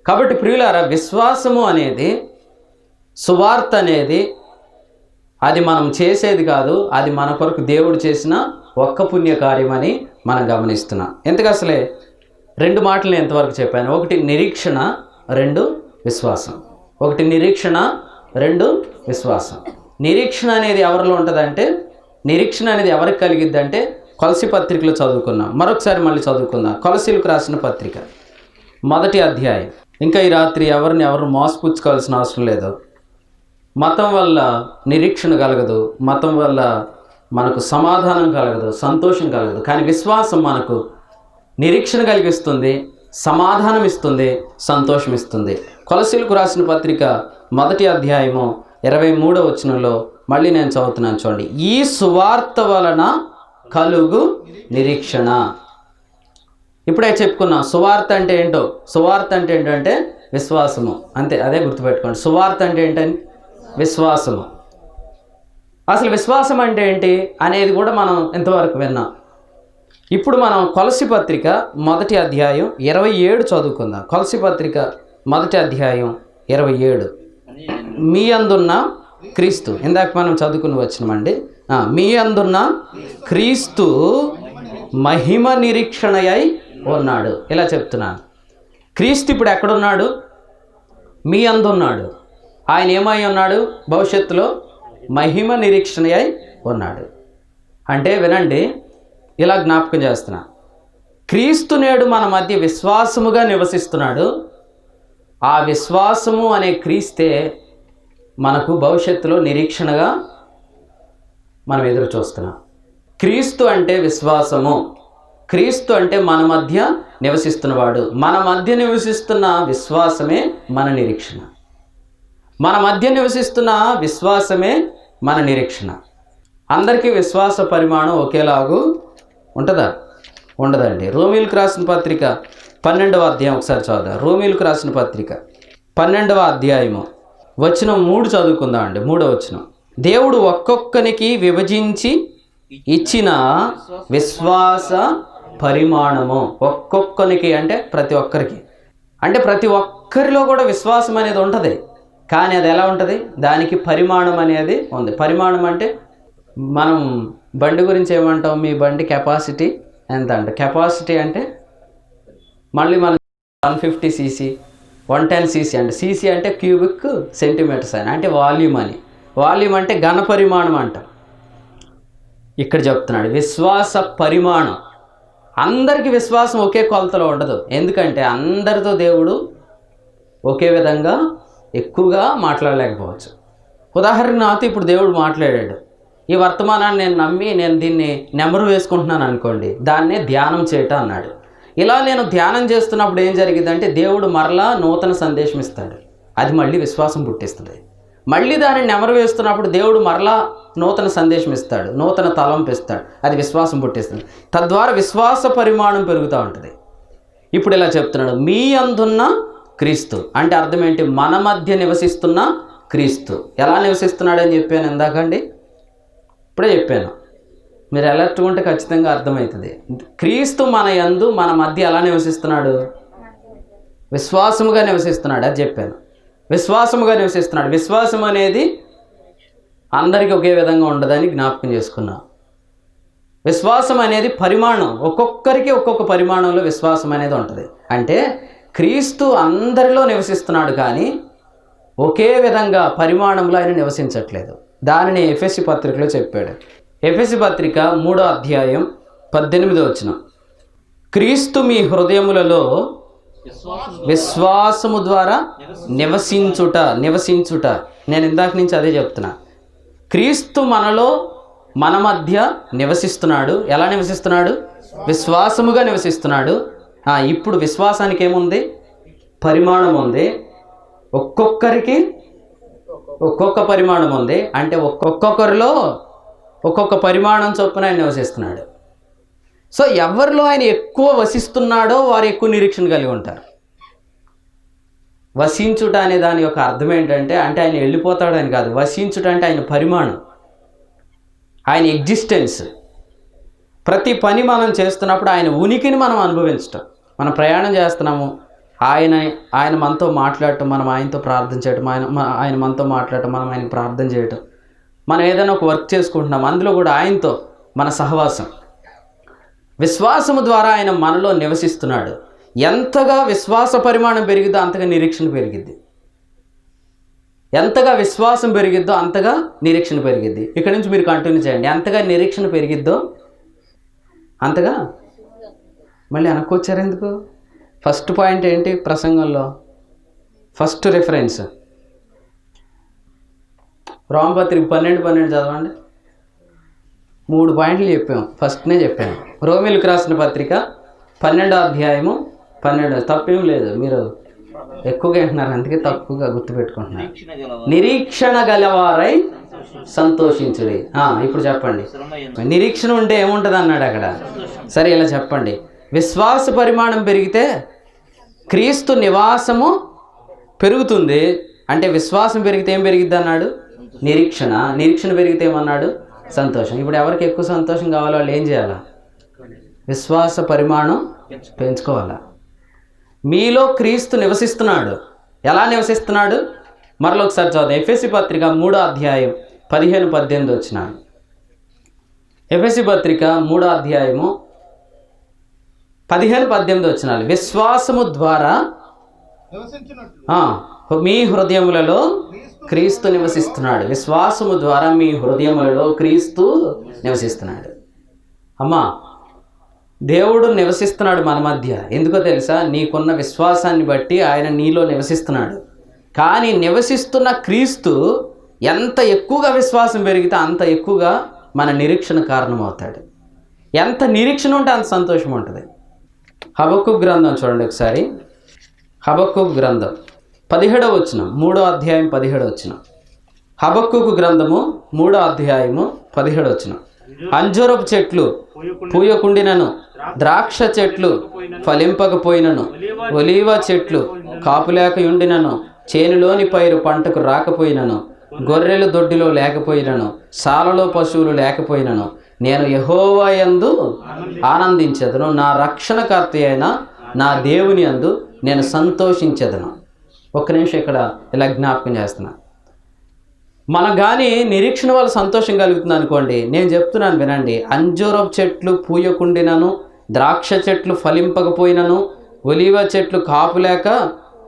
కాబట్టి ప్రియులారా, విశ్వాసము అనేది, సువార్త అనేది అది మనం చేసేది కాదు, అది మన కొరకు దేవుడు చేసిన ఒక్క పుణ్య కార్యమని మనం గమనిస్తున్నాం. ఎందుకు అసలే 2 మాటలు నేను ఎంతవరకు చెప్పాను. 1 నిరీక్షణ, 2 విశ్వాసం. 1 నిరీక్షణ, 2 విశ్వాసం. నిరీక్షణ అనేది ఎవరిలో ఉంటుందంటే, నిరీక్షణ అనేది ఎవరికి కలిగిద్దంటే కొలసి పత్రికలో చదువుకున్నాం. మరొకసారి మళ్ళీ చదువుకుందాం. కొలసీలకు రాసిన పత్రిక 1వ అధ్యాయం. ఇంకా ఈ రాత్రి ఎవరు మోసపుచ్చుకోవాల్సిన అవసరం లేదు. మతం వల్ల నిరీక్షణ కలగదు, మతం వల్ల మనకు సమాధానం కలగదు, సంతోషం కలగదు. కానీ విశ్వాసం మనకు నిరీక్షణ కలిగిస్తుంది, సమాధానం ఇస్తుంది, సంతోషం ఇస్తుంది. కొలసీలకు రాసిన పత్రిక 1వ అధ్యాయము 23వ వచనంలో మళ్ళీ నేను చదువుతున్నాను చూడండి. ఈ సువార్త వలన కలుగు నిరీక్షణ. ఇప్పుడే చెప్పుకున్నాం సువార్త అంటే ఏంటో. సువార్త అంటే ఏంటంటే విశ్వాసము, అంతే. అదే గుర్తుపెట్టుకోండి. సువార్త అంటే ఏంటని? విశ్వాసము. అసలు విశ్వాసం అంటే ఏంటి అనేది కూడా మనం ఎంతవరకు విన్నాం. ఇప్పుడు మనం కొలసి పత్రిక 1వ అధ్యాయం 27 చదువుకుందాం. కొలసి పత్రిక 1వ అధ్యాయం 27. మీ అందున్న క్రీస్తు, ఇందాక మనం చదువుకుని వచ్చినామండి. మీ అందున్న క్రీస్తు మహిమ నిరీక్షణయై ఉన్నాడు. ఇలా చెప్తున్నాను. క్రీస్తు ఇప్పుడు ఎక్కడున్నాడు? మీ అందున్నాడు. ఆయన ఏమై ఉన్నాడు? భవిష్యత్తులో మహిమ నిరీక్షణయై ఉన్నాడు. అంటే వినండి, ఇలా జ్ఞాపకం చేస్తున్నా. క్రీస్తు నేడు మన మధ్య విశ్వాసముగా నివసిస్తున్నాడు. ఆ విశ్వాసము అనే క్రీస్తే మనకు భవిష్యత్తులో నిరీక్షణగా మనం ఎదురు చూస్తున్నాం. క్రీస్తు అంటే విశ్వాసము. క్రీస్తు అంటే మన మధ్య నివసిస్తున్నవాడు. మన మధ్య నివసిస్తున్న విశ్వాసమే మన నిరీక్షణ. మన మధ్య నివసిస్తున్న విశ్వాసమే మన నిరీక్షణ. అందరికీ విశ్వాస పరిమాణం ఒకేలాగు ఉంటుందా? ఉండదండి. రోమీలకు రాసిన పత్రిక 12వ అధ్యాయం ఒకసారి చదువుదాం. రోమీలకు రాసిన పత్రిక 12వ అధ్యాయము వచనం 3 చదువుకుందామండి. 3వ వచనం. దేవుడు ఒక్కొక్కనికి విభజించి ఇచ్చిన విశ్వాస పరిమాణము. ఒక్కొక్కనికి అంటే ప్రతి ఒక్కరికి, అంటే ప్రతి ఒక్కరిలో కూడా విశ్వాసం అనేది ఉంటుంది. కానీ అది ఎలా ఉంటుంది? దానికి పరిమాణం అనేది ఉంది. పరిమాణం అంటే మనం బండి గురించి ఏమంటాం? మీ బండి కెపాసిటీ ఎంత అంట? కెపాసిటీ అంటే మళ్ళీ మనం 150 cc, 110 cc అంటే సీసీ అంటే క్యూబిక్ సెంటీమీటర్స్ అని, అంటే వాల్యూమ్ అని. వాల్యూమ్ అంటే ఘన పరిమాణం అంట. ఇక్కడ చెప్తున్నాడు విశ్వాస పరిమాణం. అందరికీ విశ్వాసం ఒకే కొలతలో ఉండదు. ఎందుకంటే అందరితో దేవుడు ఒకే విధంగా ఎక్కువగా మాట్లాడలేకపోవచ్చు. ఉదాహరణకు నాతో ఇప్పుడు దేవుడు మాట్లాడాడు. ఈ వర్తమానాన్ని నేను నమ్మి నేను దీన్ని నెంబరు వేసుకుంటున్నాను అనుకోండి, దాన్నే ధ్యానం చేయటం అన్నాడు. ఇలా నేను ధ్యానం చేస్తున్నప్పుడు ఏం జరిగిందంటే దేవుడు మరలా నూతన సందేశం ఇస్తాడు. అది మళ్ళీ విశ్వాసం పుట్టిస్తుంది. మళ్ళీ దాన్ని నెమరు వేస్తున్నప్పుడు దేవుడు మరలా నూతన సందేశం ఇస్తాడు, నూతన తలంపు ఇస్తాడు. అది విశ్వాసం పుట్టిస్తుంది. తద్వారా విశ్వాస పరిమాణం పెరుగుతూ ఉంటుంది. ఇప్పుడు ఇలా చెప్తున్నాడు, మీ అందున్న క్రీస్తు అంటే అర్థం ఏంటి? మన మధ్య నివసిస్తున్న క్రీస్తు. ఎలా నివసిస్తున్నాడని చెప్పాను ఇందాకండి, ఇప్పుడే చెప్పాను. మీరు అలర్ట్గా ఉంటే ఖచ్చితంగా అర్థమవుతుంది. క్రీస్తు మన యందు మన మధ్య ఎలా నివసిస్తున్నాడు? విశ్వాసముగా నివసిస్తున్నాడు. అది చెప్పాను. విశ్వాసముగా నివసిస్తున్నాడు. విశ్వాసం అనేది అందరికీ ఒకే విధంగా ఉండదని జ్ఞాపకం చేసుకున్నా. విశ్వాసం అనేది పరిమాణం, ఒక్కొక్కరికి ఒక్కొక్క పరిమాణంలో విశ్వాసం అనేది ఉంటుంది. అంటే క్రీస్తు అందరిలో నివసిస్తున్నాడు, కానీ ఒకే విధంగా పరిమాణంలో ఆయన నివసించట్లేదు. దానిని ఎఫెసీ పత్రికలో చెప్పాడు. ఎఫెసీ పత్రిక 3వ అధ్యాయం 18వ వచనం. క్రీస్తు మీ హృదయములలో విశ్వాసము ద్వారా నివసించుట. నేను ఇందాక నుంచి అదే చెప్తున్నా. క్రీస్తు మనలో మన మధ్య నివసిస్తున్నాడు. ఎలా నివసిస్తున్నాడు? విశ్వాసముగా నివసిస్తున్నాడు. ఇప్పుడు విశ్వాసానికి ఏముంది? పరిమాణం ఉంది, ఒక్కొక్కరికి ఒక్కొక్క పరిమాణం ఉంది. అంటే ఒక్కొక్కరిలో ఒక్కొక్క పరిమాణం చొప్పున ఆయన నివసిస్తున్నాడు. సో ఎవరిలో ఆయన ఎక్కువ వసిస్తున్నాడో వారు ఎక్కువ నిరీక్షణ కలిగి ఉంటారు. వసించుట అనే దాని యొక్క అర్థం ఏంటంటే ఆయన వెళ్ళిపోతాడని కాదు. వసించుట అంటే ఆయన పరిమాణం, ఆయన ఎగ్జిస్టెన్స్. ప్రతి పని మనం చేస్తున్నప్పుడు ఆయన ఉనికిని మనం అనుభవించటం. మనం ప్రయాణం చేస్తున్నాము, ఆయన మనతో మాట్లాడటం, మనం ఆయనతో ప్రార్థన చేయటం, ఆయన మనతో మాట్లాడటం, మనం ఆయనకు ప్రార్థన చేయటం. మనం ఏదైనా ఒక వర్క్ చేసుకుంటున్నాం, అందులో కూడా ఆయనతో మన సహవాసం. విశ్వాసము ద్వారా ఆయన మనలో నివసిస్తున్నాడు. ఎంతగా విశ్వాస పరిమాణం పెరిగిద్దో అంతగా నిరీక్షణ పెరిగిద్ది. ఎంతగా విశ్వాసం పెరిగిద్దో అంతగా నిరీక్షణ పెరిగిద్ది. ఇక్కడ నుంచి మీరు కంటిన్యూ చేయండి. ఎంతగా నిరీక్షణ పెరిగిద్దో అంతగా. మళ్ళీ అనుకోవచ్చారు ఎందుకు? ఫస్ట్ పాయింట్ ఏంటి ప్రసంగంలో? ఫస్ట్ రిఫరెన్స్ రోమపత్రిక 12:12 చదవండి. 3 పాయింట్లు చెప్పాము, ఫస్ట్నే చెప్పాము. రోమీయులకు రాసిన పత్రిక 12వ అధ్యాయము 12. తప్పేం లేదు, మీరు ఎక్కువగా వింటున్నారు, అందుకే తప్పుగా గుర్తుపెట్టుకుంటున్నారు. నిరీక్షణ గలవారై సంతోషించుడి. ఇప్పుడు చెప్పండి, నిరీక్షణ ఉంటే ఏముంటుంది అన్నాడు అక్కడ. సరే ఇలా చెప్పండి. విశ్వాస పరిమాణం పెరిగితే క్రీస్తు నివాసము పెరుగుతుంది. అంటే విశ్వాసం పెరిగితే ఏం పెరిగిద్ది అన్నాడు? నిరీక్షణ. నిరీక్షణ పెరిగితే ఏమన్నాడు? సంతోషం. ఇప్పుడు ఎవరికి ఎక్కువ సంతోషం కావాలో వాళ్ళు ఏం చేయాలా? విశ్వాస పరిమాణం పెంచుకోవాలా. మీలో క్రీస్తు నివసిస్తున్నాడు. ఎలా నివసిస్తున్నాడు? మరలా ఒకసారి చదువు. ఎఫెసీ పత్రిక 3వ అధ్యాయం 15-18 వచ్చిన. ఎఫెసీ పత్రిక 3వ అధ్యాయము 15-18 వచ్చినాలు. విశ్వాసము ద్వారా మీ హృదయములలో క్రీస్తు నివసిస్తున్నాడు. విశ్వాసము ద్వారా మీ హృదయములలో క్రీస్తు నివసిస్తున్నాడు. అమ్మా, దేవుడు నివసిస్తున్నాడు మన మధ్య. ఎందుకో తెలుసా? నీకున్న విశ్వాసాన్ని బట్టి ఆయన నీలో నివసిస్తున్నాడు. కానీ నివసిస్తున్న క్రీస్తు ఎంత ఎక్కువగా విశ్వాసం పెరిగితే అంత ఎక్కువగా మన నిరీక్షణ కారణమవుతాడు. ఎంత నిరీక్షణ ఉంటే అంత సంతోషం ఉంటుంది. హబక్కూకు గ్రంథం చూడండి ఒకసారి. హబక్కూకు గ్రంథం 17వ వచనం, 3వ అధ్యాయం 17వ వచనం. హబక్కూకు గ్రంథము 3వ అధ్యాయము 17వ వచనం. అంజూరపు చెట్లు పూయకుండినను, ద్రాక్ష చెట్లు ఫలింపకపోయినను, ఒలీవ చెట్లు కాపులేకయుండినను, చేనులోని పైరు పంటకు రాకపోయినను, గొర్రెలు దొడ్డిలో లేకపోయినను, సాలలో పశువులు లేకపోయినను, నేను యెహోవా యందు ఆనందించెదను. నా రక్షణకర్త అయిన నా దేవుని యందు నేను సంతోషించెదను. ఒక్క నిమిషం ఇక్కడ ఇలా జ్ఞాపకం చేస్తున్నా. మనకు కానీ నిరీక్షణ వల్ల సంతోషం కలుగుతుంది అనుకోండి. నేను చెప్తున్నాను వినండి. అంజూరపు చెట్లు పూయకుండినను, ద్రాక్ష చెట్లు ఫలింపకపోయినను, ఒలీవ చెట్లు కాపులేక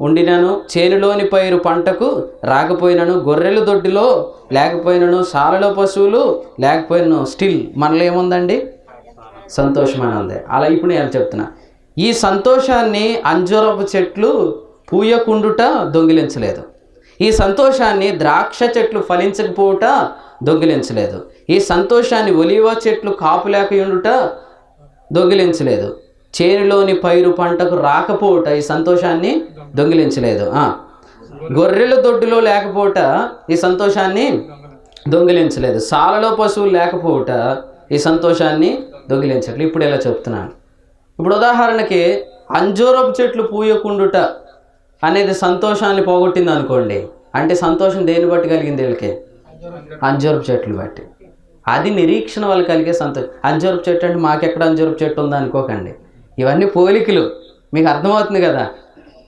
ఉండినను, చేనులోని పైరు పంటకు రాకపోయినను, గొర్రెలు దొడ్డిలో లేకపోయినను, సాలలో పశువులు లేకపోయినను, స్టిల్ మనలో ఏముందండి? సంతోషమైన ఉంది. అలా ఇప్పుడు నేను చెప్తున్నా. ఈ సంతోషాన్ని అంజూరపు చెట్లు పూయకుండుట దొంగిలించలేదు. ఈ సంతోషాన్ని ద్రాక్ష చెట్లు ఫలించకపోవుట దొంగిలించలేదు. ఈ సంతోషాన్ని ఒలీవ చెట్లు కాపులేకయుండుట దొంగిలించలేదు. చేనులోని పైరు పంటకు రాకపోవుట ఈ సంతోషాన్ని దొంగిలించలేదు. గొర్రెల దొడ్డులో లేకపోవుట ఈ సంతోషాన్ని దొంగిలించలేదు. సాలలో పశువులు లేకపోవుట ఈ సంతోషాన్ని దొంగిలించట్లేదు. ఇప్పుడు ఇలా చెప్తున్నాను. ఇప్పుడు ఉదాహరణకి అంజూరపు చెట్లు పూయకుండుట అనేది సంతోషాన్ని పోగొట్టింది అనుకోండి. అంటే సంతోషం దేన్ని బట్టి కలిగింది? వీళ్ళకి అంజూరపు చెట్లు బట్టి. అది నిరీక్షణ వల్ల కలిగే సంతోషం. అంజూరపు చెట్టు అంటే మాకెక్కడ అంజూరపు చెట్టు ఉందా అనుకోకండి. ఇవన్నీ పోలికలు. మీకు అర్థమవుతుంది కదా.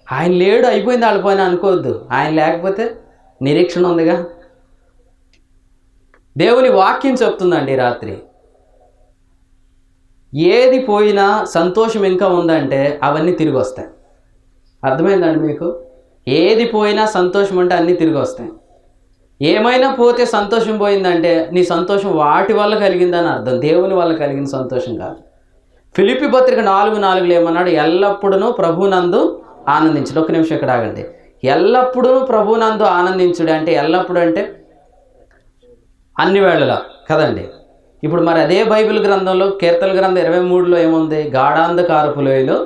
ఆయన లేడు, అయిపోయింది, ఆడిపోయినా అనుకోవద్దు. ఆయన లేకపోతే నిరీక్షణ ఉందిగా. దేవుని వాక్యం చెప్తుందండి రాత్రి, ఏది పోయినా సంతోషం ఇంకా ఉందంటే అవన్నీ తిరిగి వస్తాయి. అర్థమైందండి మీకు? ఏది పోయినా సంతోషం అంటే అన్నీ తిరిగి వస్తాయి. ఏమైనా పోతే సంతోషం పోయిందంటే నీ సంతోషం వాటి వల్ల కలిగిందని అర్థం, దేవుని వల్ల కలిగిన సంతోషం కాదు. ఫిలిప్పీ పత్రిక 4:4 ఏమన్నాడు? ఎల్లప్పుడూ ప్రభునందు ఆనందించుడు. ఒక్క నిమిషం ఇక్కడ ఆగండి. ఎల్లప్పుడూ ప్రభునందు ఆనందించుడు అంటే ఎల్లప్పుడు అంటే అన్ని వేళలా కదండి. ఇప్పుడు మరి అదే బైబిల్ గ్రంథంలో కీర్తన గ్రంథం 23లో ఏముంది? గాఢాంధకారపు లోయలో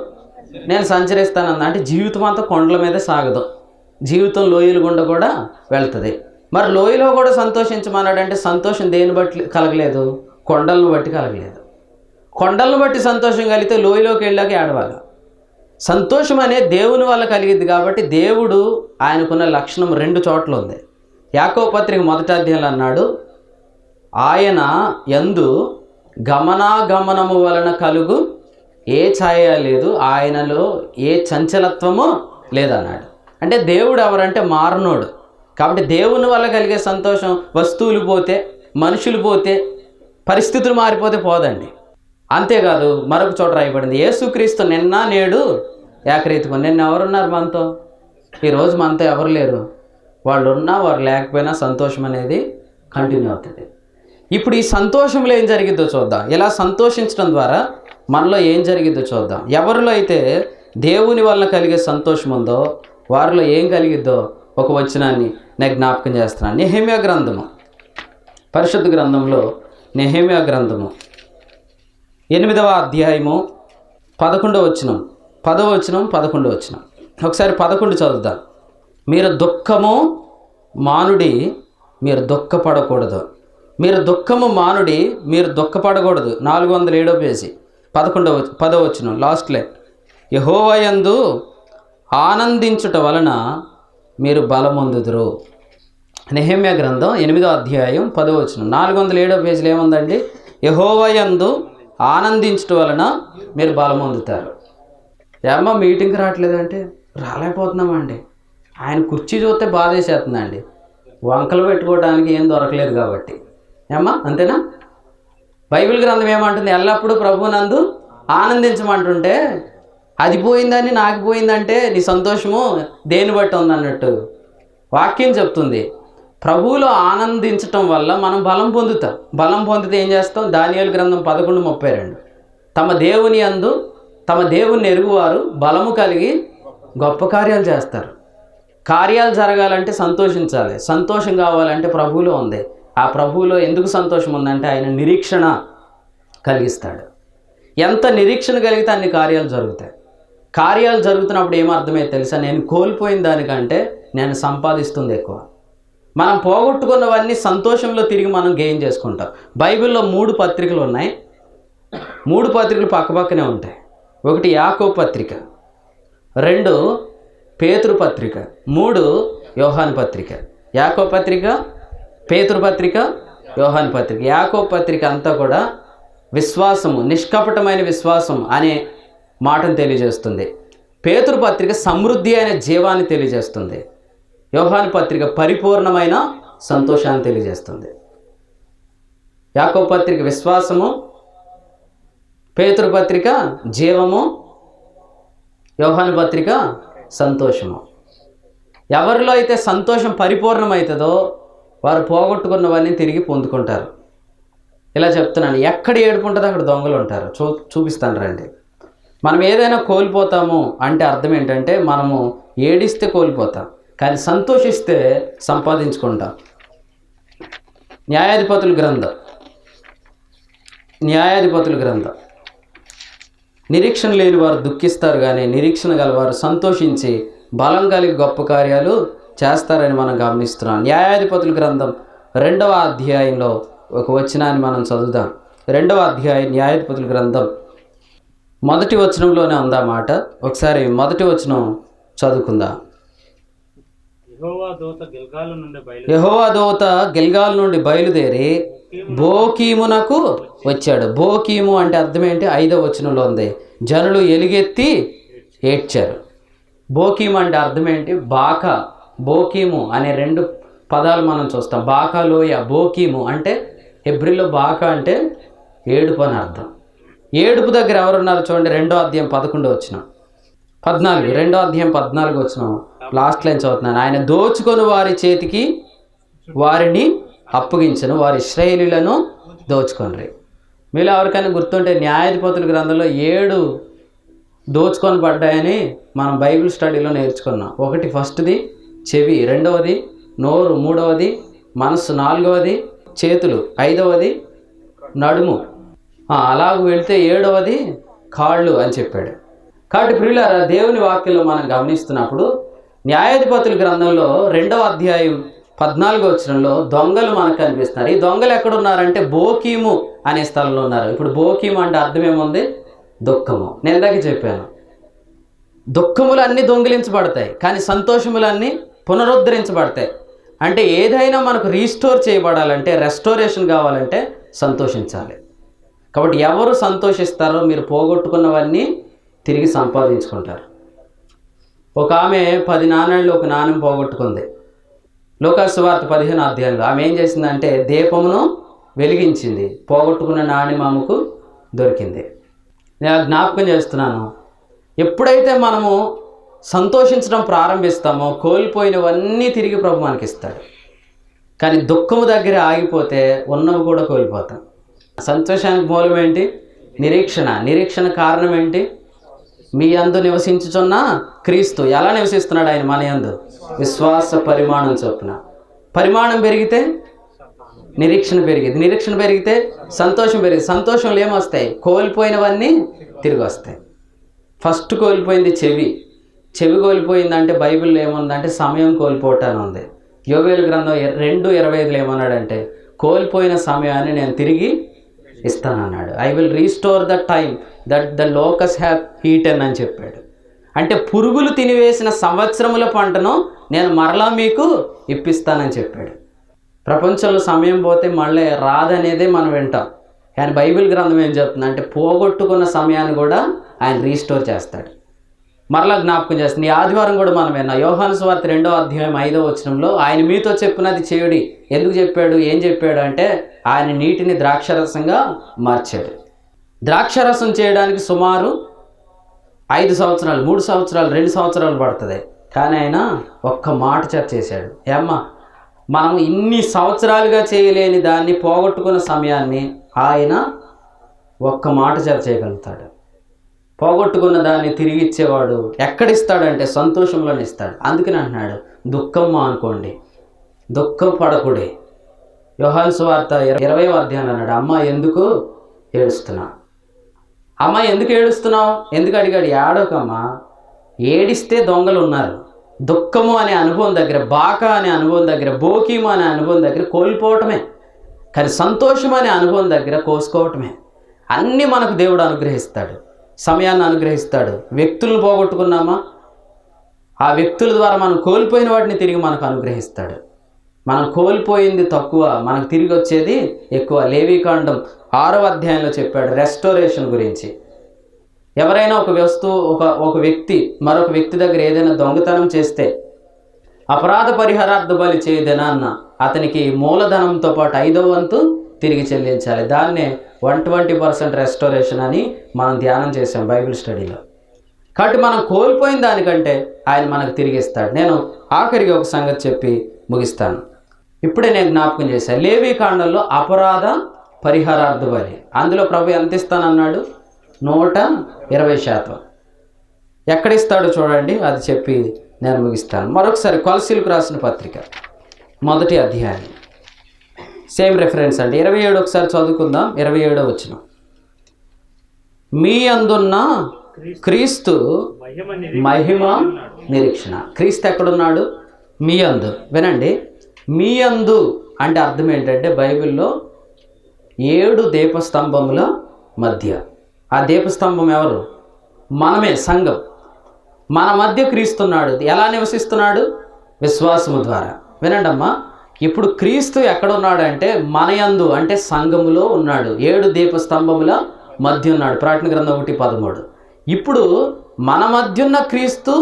నేను సంచరిస్తానన్నా అంటే జీవితం అంతా కొండల మీద సాగదు, జీవితం లోయలు గుండా కూడా వెళ్తుంది. మరి లోయలో కూడా సంతోషించమన్నాడంటే సంతోషం దేని బట్టి కలగలేదు? కొండలను బట్టి కలగలేదు. కొండలను బట్టి సంతోషం కలిగితే లోయలోకి వెళ్ళాక ఏడవాలి. సంతోషం అనేది దేవుని వల్ల కలిగిద్ది కాబట్టి దేవుడు ఆయనకున్న లక్షణం 2 చోట్ల ఉంది. యాకోబు పత్రిక 1వ అధ్యాయంలో అన్నాడు, ఆయన యందు గమనాగమనము వలన కలుగు ఏ ఛాయ లేదు, ఆయనలో ఏ చంచలత్వము లేదన్నాడు. అంటే దేవుడు ఎవరంటే మారనోడు. కాబట్టి దేవుని వల్ల కలిగే సంతోషం వస్తువులు పోతే, మనుషులు పోతే, పరిస్థితులు మారిపోతే పోదండి. అంతేకాదు మరొక చోట రాయబడింది, యేసుక్రీస్తు నిన్న నేడు ఏకరీతిగా. నిన్న ఎవరున్నారు మనతో? ఈరోజు మనతో ఎవరు లేరు. వాళ్ళు ఉన్నా వారు లేకపోయినా సంతోషం అనేది కంటిన్యూ అవుతుంది. ఇప్పుడు ఈ సంతోషంలో ఏం జరిగిద్దో చూద్దాం. ఇలా సంతోషించడం ద్వారా మనలో ఏం జరిగిద్దో చూద్దాం. ఎవరిలో అయితే దేవుని వల్ల కలిగే సంతోషం ఉందో వారిలో ఏం కలిగిద్దో ఒక వచనాన్ని నేను జ్ఞాపకం చేస్తున్నాను. నెహెమ్యా గ్రంథము, పరిశుద్ధ గ్రంథంలో నెహెమ్యా గ్రంథము 8వ అధ్యాయము 11వ వచనం, 10వ వచనం, 11వ వచనం. ఒకసారి 11 చదువుదాం. మీరు దుఃఖము మానుడి, మీరు దుఃఖపడకూడదు. మీరు దుఃఖము మానుడి, మీరు దుఃఖపడకూడదు. 407వ పేజీ 10వ వచనం లాస్ట్ లైన్. యెహోవా యందు ఆనందించుట వలన మీరు బలమొందుదురు. నెహెమ్యా గ్రంథం 8వ అధ్యాయం 10వ వచనం. 407వ పేజీలో ఏముందండి? యెహోవా యందు ఆనందించుట వలన మీరు బలమొందుతారు. ఏమ్మా మీటింగ్కి రావట్లేదంటే రాలేకపోతున్నామండి. ఆయన కుర్చీ చూస్తే బాధేసేస్తుందండి. వంకలు పెట్టుకోవడానికి ఏం దొరకలేదు కాబట్టి. ఏమ్మా అంతేనా? బైబిల్ గ్రంథం ఏమంటుంది? ఎల్లప్పుడూ ప్రభువునందు ఆనందించమంటుంటే అది పోయిందని నాకు పోయిందంటే నీ సంతోషము దేని బట్టి ఉందన్నట్టు వాక్యం చెప్తుంది. ప్రభువులో ఆనందించటం వల్ల మనం బలం పొందుతాం. బలం పొందితే ఏం చేస్తాం? దానియేలు గ్రంథం 11:32. తమ దేవుని యందు తమ దేవుని ఎరుగువారు బలము కలిగి గొప్ప కార్యాలు చేస్తారు. కార్యాలు జరగాలంటే సంతోషించాలి. సంతోషం కావాలంటే ప్రభువులో ఉంది. ఆ ప్రభువులో ఎందుకు సంతోషం ఉందంటే ఆయన నిరీక్షణ కలిగిస్తాడు. ఎంత నిరీక్షణ కలిగితే అన్ని కార్యాలు జరుగుతాయి. కార్యాలు జరుగుతున్నప్పుడు ఏమర్థమైతే తెలుసా? నేను కోల్పోయిన దానికంటే నేను సంపాదిస్తుంది ఎక్కువ. మనం పోగొట్టుకున్నవన్నీ సంతోషంలో తిరిగి మనం గెయిన్ చేసుకుంటాం. బైబిల్లో 3 పత్రికలు ఉన్నాయి. 3 పత్రికలు పక్కపక్కనే ఉంటాయి. 1 యాకోబు పత్రిక, 2 పేతురు పత్రిక, 3 యోహాను పత్రిక. యాకోబు పత్రిక, పేతురు పత్రిక, యోహాను పత్రిక. యాకోబు పత్రిక అంతా కూడా విశ్వాసము, నిష్కపటమైన విశ్వాసం అనే మాటను తెలియజేస్తుంది. పేతురు పత్రిక సమృద్ధి అయిన జీవాన్ని తెలియజేస్తుంది. యోహాను పత్రిక పరిపూర్ణమైన సంతోషాన్ని తెలియజేస్తుంది. యాకోబు పత్రిక విశ్వాసము, పేతురు పత్రిక జీవము, యోహాను పత్రిక సంతోషము. ఎవరిలో అయితే సంతోషం పరిపూర్ణమవుతుందో వారు పోగొట్టుకున్నవన్నీ తిరిగి పొందుకుంటారు. ఇలా చెప్తున్నాను, ఎక్కడ ఏడుపు ఉంటుందో అక్కడ దొంగలు ఉంటారు. చూపిస్తాను రండి. మనం ఏదైనా కోల్పోతాము అంటే అర్థం ఏంటంటే మనము ఏడిస్తే కోల్పోతాం, కానీ సంతోషిస్తే సంపాదించుకుంటాం. న్యాయాధిపతుల గ్రంథం, న్యాయాధిపతుల గ్రంథం. నిరీక్షణ లేని వారు దుఃఖిస్తారు, కానీ నిరీక్షణ గలవారు సంతోషించి బలం కలిగి గొప్ప కార్యాలు చేస్తారని మనం గమనిస్తున్నాం. న్యాయాధిపతుల గ్రంథం 2వ అధ్యాయంలో ఒక వచనాన్ని మనం చదువుదాం. 2వ అధ్యాయం న్యాయాధిపతుల గ్రంథం 1వ వచనంలోనే ఉందా మాట. ఒకసారి 1వ వచనం చదువుకుందాం. యెహోవా దూత గిల్గాలు నుండి బయలుదేరి బోకీమునకు వచ్చాడు. బోకీము అంటే అర్థం ఏంటి? 5వ వచనంలో ఉంది. జనులు ఎలుగెత్తి ఏడ్చారు. బోకీము అంటే అర్థం ఏంటి? బాకా, బోకీము అనే 2 పదాలు మనం చూస్తాం. బాకా లోయ, బోకీము అంటే హెబ్రీలో బాకా అంటే ఏడుపు అని అర్థం. ఏడుపు దగ్గర ఎవరున్నారు చూడండి. 2వ అధ్యాయం 11వ వచనం, 14, 2వ అధ్యాయం 14వ వచనం లాస్ట్ లైన్ చదువుతున్నాను. ఆయన దోచుకొని వారి చేతికి వారిని అప్పగించను, వారి ఇశ్రాయేలీయులను దోచుకొనిరి. మీలో ఎవరికైనా గుర్తుంటే న్యాయాధిపతుల గ్రంథంలో 7 దోచుకొని పడ్డాయని మనం బైబిల్ స్టడీలో నేర్చుకున్నాం. 1 ఫస్ట్ది చెవి, 2వది నోరు, 3వది మనస్సు, 4వది చేతులు, 5వది నడుము, అలాగ వెళ్తే 7వది కాళ్ళు అని చెప్పాడు. కాబట్టి ప్రియులారా, దేవుని వాక్యంలో మనం గమనిస్తున్నప్పుడు న్యాయాధిపతుల గ్రంథంలో 2వ అధ్యాయం 14వ వచనంలో దొంగలు మనకు కనిపిస్తున్నారు. ఈ దొంగలు ఎక్కడున్నారంటే బోకీము అనే స్థలంలో ఉన్నారు. ఇప్పుడు బోకీము అంటే అర్థం ఏముంది? దుఃఖము. నేను ఇందాక చెప్పాను, దుఃఖములన్నీ దొంగిలించబడతాయి, కానీ సంతోషములన్నీ పునరుద్ధరించబడతాయి. అంటే ఏదైనా మనకు రీస్టోర్ చేయబడాలంటే, రెస్టోరేషన్ కావాలంటే సంతోషించాలి. కాబట్టి ఎవరు సంతోషిస్తారో మీరు పోగొట్టుకున్నవన్నీ తిరిగి సంపాదించుకుంటారు. ఒక ఆమె 10 నాణేళ్ళు ఒక నాణ్యం పోగొట్టుకుంది. లూకాసు సువార్త 15వ అధ్యాయంలో ఆమె ఏం చేసిందంటే దీపమును వెలిగించింది, పోగొట్టుకున్న నాణ్యం ఆమెకు దొరికింది. నేను జ్ఞాపకం చేస్తున్నాను, ఎప్పుడైతే మనము సంతోషించడం ప్రారంభిస్తామో కోల్పోయినవన్నీ తిరిగి ప్రభు మనకిస్తాడు. కానీ దుఃఖము దగ్గర ఆగిపోతే ఉన్నవి కూడా కోల్పోతాం. సంతోషానికి మూలం ఏంటి? నిరీక్షణ. నిరీక్షణ కారణం ఏంటి? మీ యందు నివసించుచున్న క్రీస్తు. ఎలా నివసిస్తున్నాడు ఆయన మన యందు? విశ్వాస పరిమాణం చొప్పున. పరిమాణం పెరిగితే నిరీక్షణ పెరిగింది, నిరీక్షణ పెరిగితే సంతోషం పెరిగింది. సంతోషంలో ఏమొస్తాయి? కోల్పోయినవన్నీ తిరిగి వస్తాయి. ఫస్ట్ కోల్పోయింది చెవి కోల్పోయిందంటే బైబిల్లో ఏముందంటే సమయం కోల్పోవటాన్ని ఉంది. యోవేలు గ్రంథం 2:25 ఏమన్నాడంటే కోల్పోయిన సమయాన్ని నేను తిరిగి ఇస్తానన్నాడు. I will restore the time that the locus have eaten అని చెప్పాడు. అంటే పురుగులు తినివేసిన సంవత్సరముల పంటను నేను మరలా మీకు ఇప్పిస్తానని చెప్పాడు. ప్రపంచంలో సమయం పోతే మళ్ళీ రాదనేదే మనం వింటాం, కానీ బైబిల్ గ్రంథం ఏం చెప్తుంది అంటే పోగొట్టుకున్న సమయాన్ని కూడా ఆయన రీస్టోర్ చేస్తాడు, మరలా జ్ఞాపకం చేస్తుంది. ఈ ఆదివారం కూడా మనం విన్నాం, యోహాను సువార్త 2వ అధ్యాయం 5వ వచనంలో ఆయన మీతో చెప్పినది చేయుడి. ఎందుకు చెప్పాడు? ఏం చెప్పాడు అంటే ఆయన నీటిని ద్రాక్షరసంగా మార్చాడు. ద్రాక్షరసం చేయడానికి సుమారు 5 సంవత్సరాలు, 3 సంవత్సరాలు, 2 సంవత్సరాలు పడుతుంది. కానీ ఆయన ఒక్క మాట చేశాడు. ఏమ్మా, మనం ఇన్ని సంవత్సరాలుగా చేయలేని దాన్ని, పోగొట్టుకున్న సమయాన్ని ఆయన ఒక్క మాట చేయగలుగుతాడు. పోగొట్టుకున్న దాన్ని తిరిగి ఇచ్చేవాడు ఎక్కడిస్తాడంటే సంతోషంలోనే ఇస్తాడు. అందుకని అంటున్నాడు దుఃఖం మానుకోండి, దుఃఖం పడకుడే. యోహాను సువార్త 20వ అధ్యాయం అన్నాడు, అమ్మ ఎందుకు ఏడుస్తున్నావు? అమ్మ ఎందుకు ఏడుస్తున్నావు? ఎందుకు అడిగాడు? ఏడోకమ్మా, ఏడిస్తే దొంగలు ఉన్నారు. దుఃఖము అనే అనుభవం దగ్గర, బాకా అనే అనుభవం దగ్గర, బోకీము అనే అనుభవం దగ్గర కోల్పోవటమే, కానీ సంతోషం అనే అనుభవం దగ్గర కోసుకోవటమే. అన్నీ మనకు దేవుడు అనుగ్రహిస్తాడు, సమయాన్ని అనుగ్రహిస్తాడు. వ్యక్తులను పోగొట్టుకున్నామా, ఆ వ్యక్తుల ద్వారా మనం కోల్పోయిన వాటిని తిరిగి మనకు అనుగ్రహిస్తాడు. మనం కోల్పోయింది తక్కువ, మనకు తిరిగి వచ్చేది ఎక్కువ. లేవీకాండం 6వ అధ్యాయంలో చెప్పాడు రెస్టోరేషన్ గురించి. ఎవరైనా ఒక వస్తువు, ఒక వ్యక్తి మరొక వ్యక్తి దగ్గర ఏదైనా దొంగతనం చేస్తే అపరాధ పరిహారార్థ బలి చేయదేనా అన్న అతనికి మూలధనంతో పాటు 5వ వంతు తిరిగి చెల్లించాలి. దాన్నే 120% రెస్టోరేషన్ అని మనం ధ్యానం చేసాం బైబిల్ స్టడీలో. కాబట్టి మనం కోల్పోయిన దానికంటే ఆయన మనకు తిరిగి ఇస్తాడు. నేను ఆఖరికి ఒక సంగతి చెప్పి ముగిస్తాను. ఇప్పుడే నేను జ్ఞాపకం చేశాను, లేవీకాండంలో అపరాధ పరిహారార్థ బలి, అందులో ప్రభు ఎంత ఇస్తానన్నాడు? 120%. ఎక్కడిస్తాడో చూడండి, అది చెప్పి నేను ముగిస్తాను. మరొకసారి కొలసీలకు రాసిన పత్రిక 1వ అధ్యాయం, సేమ్ రెఫరెన్స్ అండి, 27 ఒకసారి చదువుకుందాం. 27వ వచనం, మీ అందున్న క్రీస్తు మహిమ నిరీక్షణ. క్రీస్తు ఎక్కడున్నాడు? మీ అందు. వినండి, మీ అందు అంటే అర్థం ఏంటంటే బైబిల్లో 7 దీపస్తంభముల మధ్య. ఆ దీపస్తంభం ఎవరు? మనమే, సంఘం. మన మధ్య క్రీస్తున్నాడు. ఎలా నివసిస్తున్నాడు? విశ్వాసము ద్వారా. వినండి అమ్మా, ఇప్పుడు క్రీస్తు ఎక్కడున్నాడంటే మన యందు అంటే సంఘములో ఉన్నాడు. 7 దీపస్తంభముల మధ్య ఉన్నాడు. ప్రకటన గ్రంథం 1:13. ఇప్పుడు మన మధ్య ఉన్న క్రీస్తు,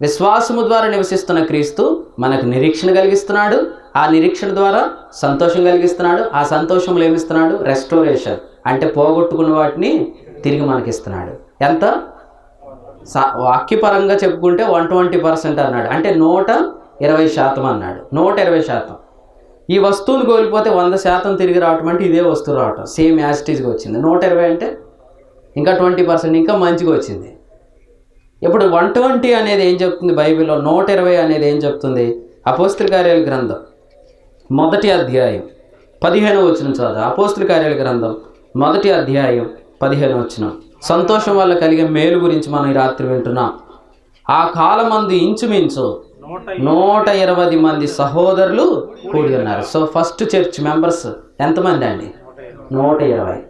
విశ్వాసము ద్వారా నివసిస్తున్న క్రీస్తు మనకు నిరీక్షణ కలిగిస్తున్నాడు. ఆ నిరీక్షణ ద్వారా సంతోషం కలిగిస్తున్నాడు. ఆ సంతోషంలో ఏమిస్తున్నాడు? రెస్టోరేషన్ అంటే పోగొట్టుకున్న వాటిని తిరిగి మనకిస్తున్నాడు. ఎంత? వాక్యపరంగా చెప్పుకుంటే 120% అన్నాడు, అంటే 120% అన్నాడు. 120%. ఈ వస్తువును కోల్పోతే 100% తిరిగి రావటం అంటే ఇదే వస్తువు రావటం, సేమ్ యాజిటీస్గా వచ్చింది. 120 అంటే ఇంకా 20%, ఇంకా మంచిగా వచ్చింది. ఇప్పుడు 120 అనేది ఏం చెప్తుంది బైబిల్లో? 120 అనేది ఏం చెప్తుంది? అపోస్తల కార్యాల గ్రంథం 1వ అధ్యాయం 15వ వచనం చదువు. అపోస్తల కార్యాల గ్రంథం 1వ అధ్యాయం 15వ వచనం. సంతోషం వల్ల కలిగే మేలు గురించి మనం ఈ రాత్రి వింటున్నాం. ఆ కాలమందు ఇంచుమించు 120 మంది సహోదరులు కూడి ఉన్నారు. సో ఫస్ట్ చర్చ్ మెంబర్స్ ఎంతమంది అండి? 120.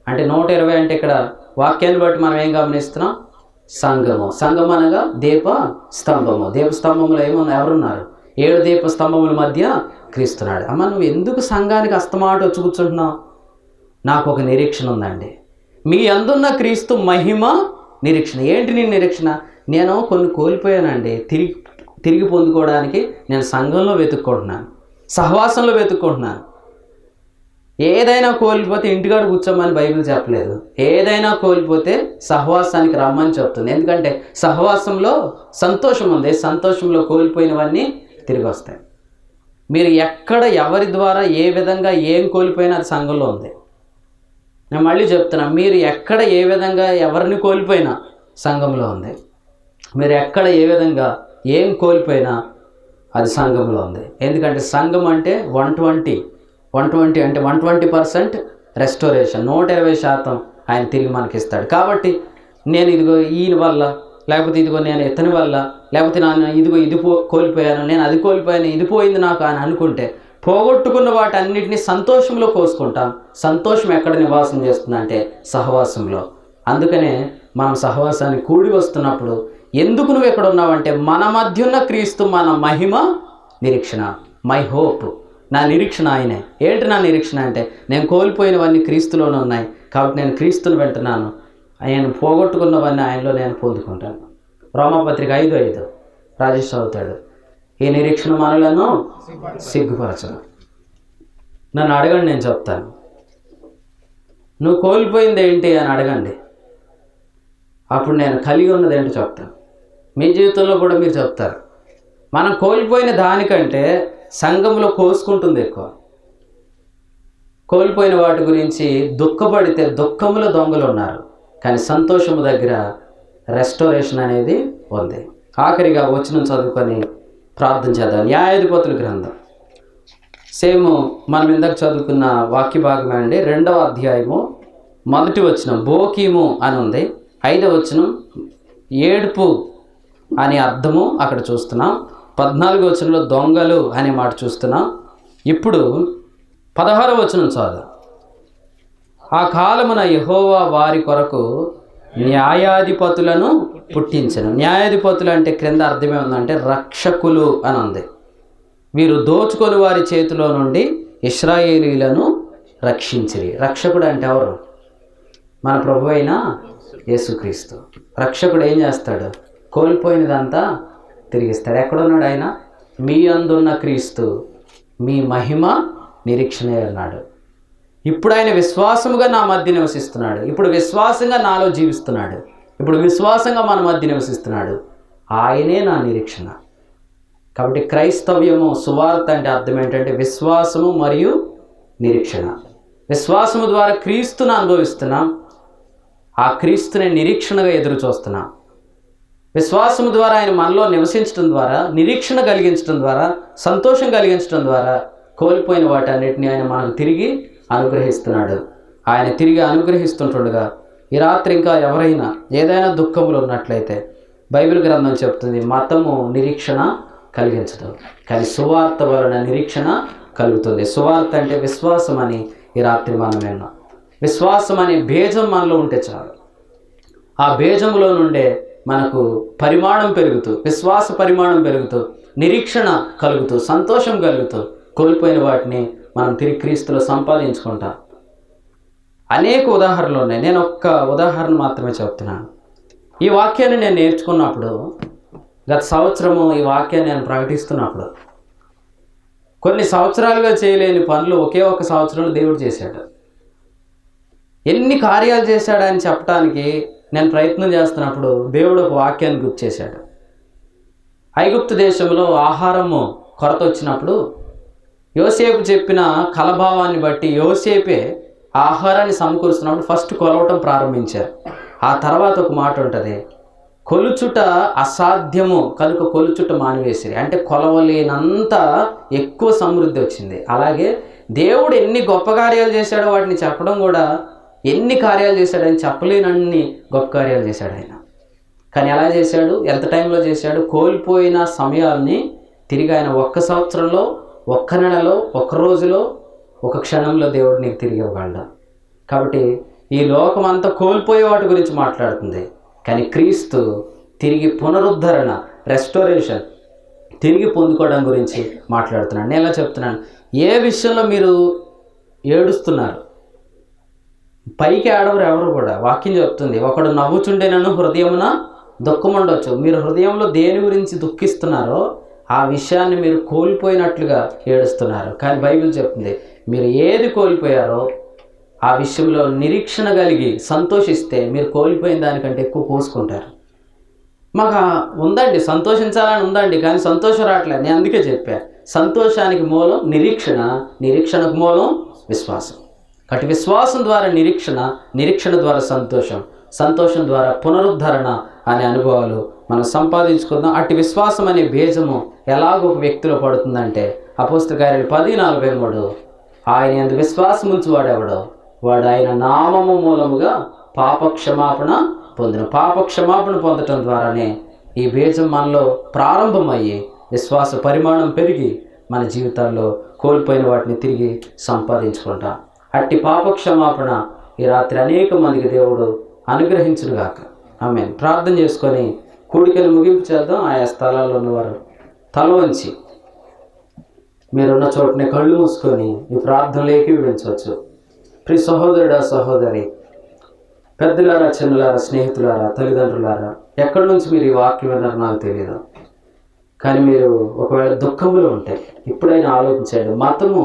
అంటే 120 అంటే ఇక్కడ వాక్యాన్ని బట్టి మనం ఏం గమనిస్తున్నాం? సంఘము. సంఘం అనగా దీప స్తంభము. దీప స్తంభములో ఎవరున్నారు? 7 దీప స్తంభముల మధ్య క్రీస్తున్నాడు. అమ్మ, నువ్వు ఎందుకు సంఘానికి అస్తమాట వచ్చి కూర్చుంటున్నావు? నాకు ఒక నిరీక్షణ ఉందండి. మీ అందున్న క్రీస్తు మహిమ నిరీక్షణ. ఏంటి నీ నిరీక్షణ? నేను కొన్ని కోల్పోయానండి, తిరిగి పొందుకోవడానికి నేను సంఘంలో వెతుక్కుంటున్నాను, సహవాసంలో వెతుక్కుంటున్నాను. ఏదైనా కోల్పోతే ఇంటికాడ కూర్చోమని బైబిల్ చెప్పలేదు. ఏదైనా కోల్పోతే సహవాసానికి రమ్మని చెప్తుంది. ఎందుకంటే సహవాసంలో సంతోషం ఉంది. సంతోషంలో కోల్పోయినవన్నీ తిరిగి వస్తాయి. మీరు ఎక్కడ ఎవరి ద్వారా ఏ విధంగా ఏం కోల్పోయినా అది సంఘంలో ఉంది. నేను మళ్ళీ చెప్తున్నా, మీరు ఎక్కడ ఏ విధంగా ఎవరిని కోల్పోయినా సంఘంలో ఉంది. మీరు ఎక్కడ ఏ విధంగా ఏం కోల్పోయినా అది సంఘంలో ఉంది. ఎందుకంటే సంఘం అంటే 120 అంటే 120% రెస్టోరేషన్. 120% ఆయన తిరిగి మనకిస్తాడు. కాబట్టి నేను ఇదిగో ఈయన వల్ల, లేకపోతే ఇదిగో నేను ఇతని వల్ల, లేకపోతే నేను ఇదిగో ఇది కోల్పోయాను, నేను అది కోల్పోయాను, ఇది పోయింది నాకు అని అనుకుంటే పోగొట్టుకున్న వాటన్నిటిని సంతోషంలో కోసుకుంటాం. సంతోషం ఎక్కడ నివాసం చేస్తుందంటే సహవాసంలో. అందుకనే మనం సహవాసాన్ని కూడి వస్తున్నప్పుడు ఎందుకు నువ్వు ఎక్కడ ఉన్నావంటే మన మధ్య ఉన్న క్రీస్తు మన మహిమ నిరీక్షణ. మై హోప్, నా నిరీక్షణ ఆయనే. ఏంటి నా నిరీక్షణ అంటే నేను కోల్పోయినవన్నీ క్రీస్తులోనే ఉన్నాయి. కాబట్టి నేను క్రీస్తుని వెంటున్నాను. ఆయన పోగొట్టుకున్నవన్నీ ఆయనలో నేను పొందుకుంటాను. రోమాపత్రిక 5:5 రాజేష్ చదువుతాడు. ఈ నిరీక్షణ మనలను సిగ్గుపరచను. నన్ను అడగండి, నేను చెప్తాను. నువ్వు కోల్పోయింది ఏంటి అని అడగండి, అప్పుడు నేను కలిగి ఉన్నది ఏంటో చెప్తాను. మీ జీవితంలో కూడా మీరు చెప్తారు. మనం కోల్పోయిన దానికంటే సంఘంలో కోసుకుంటుంది ఎక్కువ. కోల్పోయిన వాటి గురించి దుఃఖపడితే దుఃఖములో దొంగలు ఉన్నారు, కానీ సంతోషము దగ్గర రెస్టోరేషన్ అనేది ఉంది. ఆఖరిగా వచనం చదువుకొని ప్రార్థన చేద్దాం. న్యాయాధిపతుల గ్రంథం సేమ్ మనం ఇందాక చదువుకున్న వాక్య భాగమే అండి. 2వ అధ్యాయము 1వ వచనం బోకీము అని ఉంది. 5వ వచనం ఏడుపు అని అర్థము అక్కడ చూస్తున్నాం. 14వ వచనంలో దొంగలు అనే మాట చూస్తున్నాం. ఇప్పుడు 16వ వచనం చదువు. ఆ కాలమున యెహోవా వారి కొరకు న్యాయాధిపతులను పుట్టించను. న్యాయాధిపతులు అంటే క్రింద అర్థమే ఉందంటే రక్షకులు అని ఉంది. వీరు దోచుకొని వారి చేతిలో నుండి ఇశ్రాయేలీలను రక్షించిరి. రక్షకుడు అంటే ఎవరు? మన ప్రభు అయిన యేసుక్రీస్తు. రక్షకుడు ఏం చేస్తాడు? కోల్పోయినదంతా తిరిగిస్తాడు. ఎక్కడున్నాడు ఆయన? మీ అందున్న క్రీస్తు మీ మహిమ నిరీక్షణే అన్నాడు. ఇప్పుడు ఆయన విశ్వాసముగా నా మధ్య నివసిస్తున్నాడు. ఇప్పుడు విశ్వాసంగా నాలో జీవిస్తున్నాడు. ఇప్పుడు విశ్వాసంగా మన మధ్య నివసిస్తున్నాడు. ఆయనే నా నిరీక్షణ. కాబట్టి క్రైస్తవ్యము, సువార్త అంటే అర్థం ఏంటంటే విశ్వాసము మరియు నిరీక్షణ. విశ్వాసము ద్వారా క్రీస్తును అనుభవిస్తున్నాం. ఆ క్రీస్తుని నిరీక్షణగా ఎదురు చూస్తున్నాం. విశ్వాసము ద్వారా ఆయన మనలో నివసించడం ద్వారా, నిరీక్షణ కలిగించడం ద్వారా, సంతోషం కలిగించడం ద్వారా కోల్పోయిన వాటన్నిటిని ఆయన మనకు తిరిగి అనుగ్రహిస్తున్నాడు. ఆయన తిరిగి అనుగ్రహిస్తుంటుండగా ఈ రాత్రి ఇంకా ఎవరైనా ఏదైనా దుఃఖములు ఉన్నట్లయితే బైబిల్ గ్రంథం చెప్తుంది మతము నిరీక్షణ కలిగించదు, కానీ సువార్త వలన నిరీక్షణ కలుగుతుంది. సువార్త అంటే విశ్వాసం అని ఈ రాత్రి మనం విన్నాం. విశ్వాసం అనే బీజం మనలో ఉంటే చాలు. ఆ బీజంలో నుండే మనకు పరిమాణం పెరుగుతూ, విశ్వాస పరిమాణం పెరుగుతూ, నిరీక్షణ కలుగుతూ, సంతోషం కలుగుతూ కోల్పోయిన వాటిని మనం తిరిగి క్రీస్తులో సంపాదించుకుంటాం. అనేక ఉదాహరణలు ఉన్నాయి. నేను ఒక్క ఉదాహరణ మాత్రమే చెప్తున్నాను. ఈ వాక్యాన్ని నేను నేర్చుకున్నప్పుడు, గత సంవత్సరము ఈ వాక్యాన్ని నేను ప్రకటిస్తున్నప్పుడు కొన్ని సంవత్సరాలుగా చేయలేని పనులు ఒకే ఒక సంవత్సరంలో దేవుడు చేశాడు. ఎన్ని కార్యాలు చేశాడని చెప్పడానికి నేను ప్రయత్నం చేస్తున్నప్పుడు దేవుడు ఒక వాక్యాన్ని గుర్తు చేశాడు. ఐగుప్తు దేశంలో ఆహారము కొరత వచ్చినప్పుడు యోసేపు చెప్పిన కలభావాన్ని బట్టి యోసేపే ఆహారాన్ని సమకూరుస్తున్నప్పుడు ఫస్ట్ కొలవటం ప్రారంభించారు. ఆ తర్వాత ఒక మాట ఉంటుంది, కొలుచుట అసాధ్యము కనుక కొలుచుట మానివేసిరి. అంటే కొలవలేనంత ఎక్కువ సమృద్ధి వచ్చింది. అలాగే దేవుడు ఎన్ని గొప్ప కార్యాలు చేశాడో వాటిని చెప్పడం కూడా ఎన్ని కార్యాలు చేశాడు, ఆయన చెప్పలేనన్ని గొప్ప కార్యాలు చేశాడు ఆయన. కానీ ఎలా చేశాడు, ఎంత టైంలో చేశాడు? కోల్పోయిన సమయాల్ని తిరిగి ఆయన 1 సంవత్సరంలో, 1 నెలలో, 1 రోజులో, 1 క్షణంలో దేవుడు నీకు తిరిగి ఇవ్వగలడు. కాబట్టి ఈ లోకం అంతా కోల్పోయే వాటి గురించి మాట్లాడుతుంది, కానీ క్రీస్తు తిరిగి పునరుద్ధరణ, రెస్టోరేషన్, తిరిగి పొందుకోవడం గురించి మాట్లాడుతున్నాడు. నేను ఎలా చెప్తున్నాను, ఏ విషయంలో మీరు ఏడుస్తున్నారు? పైకి ఆడవరు ఎవరు కూడా. వాక్యం చెప్తుంది, ఒకడు నవ్వుచుండేనను హృదయమున దుఃఖం ఉండొచ్చు. మీరు హృదయంలో దేని గురించి దుఃఖిస్తున్నారో ఆ విషయాన్ని మీరు కోల్పోయినట్లుగా ఏడుస్తున్నారు. కానీ బైబిల్ చెప్తుంది, మీరు ఏది కోల్పోయారో ఆ విషయంలో నిరీక్షణ కలిగి సంతోషిస్తే మీరు కోల్పోయిన దానికంటే ఎక్కువ కోసుకుంటారు. మాకు ఉందండి, సంతోషించాలని ఉందండి, కానీ సంతోషం రావట్లేదు. నేను అందుకే చెప్పాను, సంతోషానికి మూలం నిరీక్షణ, నిరీక్షణకు మూలం విశ్వాసం. కాబట్టి విశ్వాసం ద్వారా నిరీక్షణ, నిరీక్షణ ద్వారా సంతోషం, సంతోషం ద్వారా పునరుద్ధరణ అనే అనుభవాలు మనం సంపాదించుకుందాం. అట్టి విశ్వాసం అనే బీజము ఎలాగో ఒక వ్యక్తిలో పడుతుందంటే, అపోస్తల కార్యాలు 10:43, ఆయన యందు విశ్వాసం ఉంచువాడెవడో వాడు ఆయన నామము మూలముగా పాపక్షమాపణ పొందిన. పాపక్షమాపణ పొందటం ద్వారానే ఈ బీజం మనలో ప్రారంభమయ్యి విశ్వాస పరిమాణం పెరిగి మన జీవితాల్లో కోల్పోయిన వాటిని తిరిగి సంపాదించుకుంటాం. అట్టి పాపక్షమాపణ ఈ రాత్రి అనేక మందికి దేవుడు అనుగ్రహించునుగాక. ఆమేన్. ప్రార్థన చేసుకొని కూడికను ముగింపు చేద్దాం. ఆయా స్థలాల్లో ఉన్నవారు తల వంచి మీరున్న చోటనే కళ్ళు మూసుకొని ఈ ప్రార్థనలు ఏకీభవించవచ్చు. ప్రియ సహోదరుడా, సహోదరి, పెద్దలారా, చిన్నలారా, స్నేహితులారా, తల్లిదండ్రులారా, ఎక్కడి నుంచి మీరు ఈ వాక్యం విన్నారో నాకు తెలియదు, కానీ మీరు ఒకవేళ దుఃఖంలో ఉంటే ఇప్పుడైనా ఆలోచించండి. మతము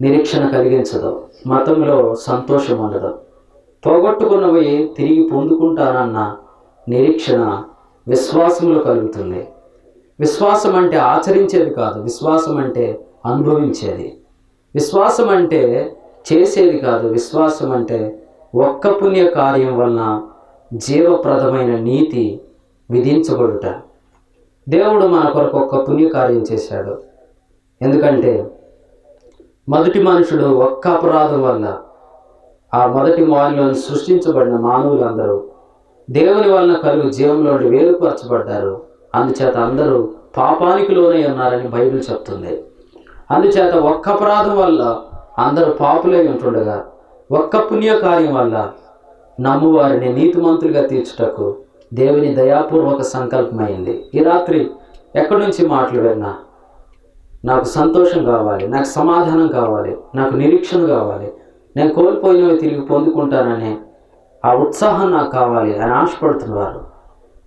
నిరీక్షణ కలిగించదు, మతంలో సంతోషం ఉండదు. పోగొట్టుకున్నవి తిరిగి పొందుకుంటానన్న నిరీక్షణ విశ్వాసంలో కలుగుతుంది. విశ్వాసం అంటే ఆచరించేది కాదు, విశ్వాసం అంటే అనుభవించేది. విశ్వాసం అంటే చేసేది కాదు, విశ్వాసం అంటే ఒక్క పుణ్య కార్యం వలన జీవప్రదమైన నీతి విధించబడుట. దేవుడు మన కొరకు ఒక్క పుణ్యకార్యం చేశాడు. ఎందుకంటే మొదటి మనుషుడు ఒక్క అపరాధం వల్ల ఆ మొదటి మానవులను సృష్టించబడిన మానవులందరూ దేవుని వలన కలుగు జీవంలో వేరుపరచబడ్డారు. అందుచేత అందరూ పాపానికి లోనై ఉన్నారని బైబిల్ చెప్తుంది. అందుచేత ఒక్క అపరాధం వల్ల అందరూ పాపులై ఉంటుండగా ఒక్క పుణ్యకార్యం వల్ల నమ్మువారిని నీతిమంతులుగా తీర్చుటకు దేవుని దయాపూర్వక సంకల్పమైంది. ఈ రాత్రి ఎక్కడి నుంచి మాటలు విన్నా, నాకు సంతోషం కావాలి, నాకు సమాధానం కావాలి, నాకు నిరీక్షణ కావాలి, నేను కోల్పోయినవి తిరిగి పొందుకుంటాననే ఆ ఉత్సాహం నాకు కావాలి అని ఆశపడుతున్నారు.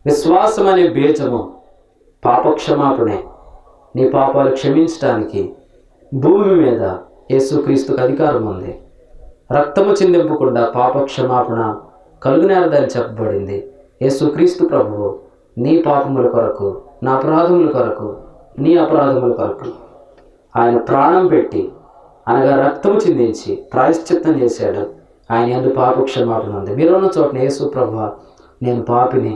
విశ్వాసం అనే బీజము పాపక్షమాపణే. నీ పాపాలు క్షమించడానికి భూమి మీద యేసుక్రీస్తుకు అధికారం ఉంది. రక్తము చిందింపకుండా పాపక్షమాపణ కలుగునేరదని చెప్పబడింది. యేసుక్రీస్తు ప్రభువు నీ పాపముల కొరకు, నా అపరాధముల కొరకు, నీ అపరాధముల కొరకు ఆయన ప్రాణం పెట్టి, అనగా రక్తము చిందించి ప్రాయశ్చిత్తం చేశాడు. ఆయన యందు పాపక్షమాపణ ఉంది. మీరున్న చోటన యేసు ప్రభువా, నేను పాపిని,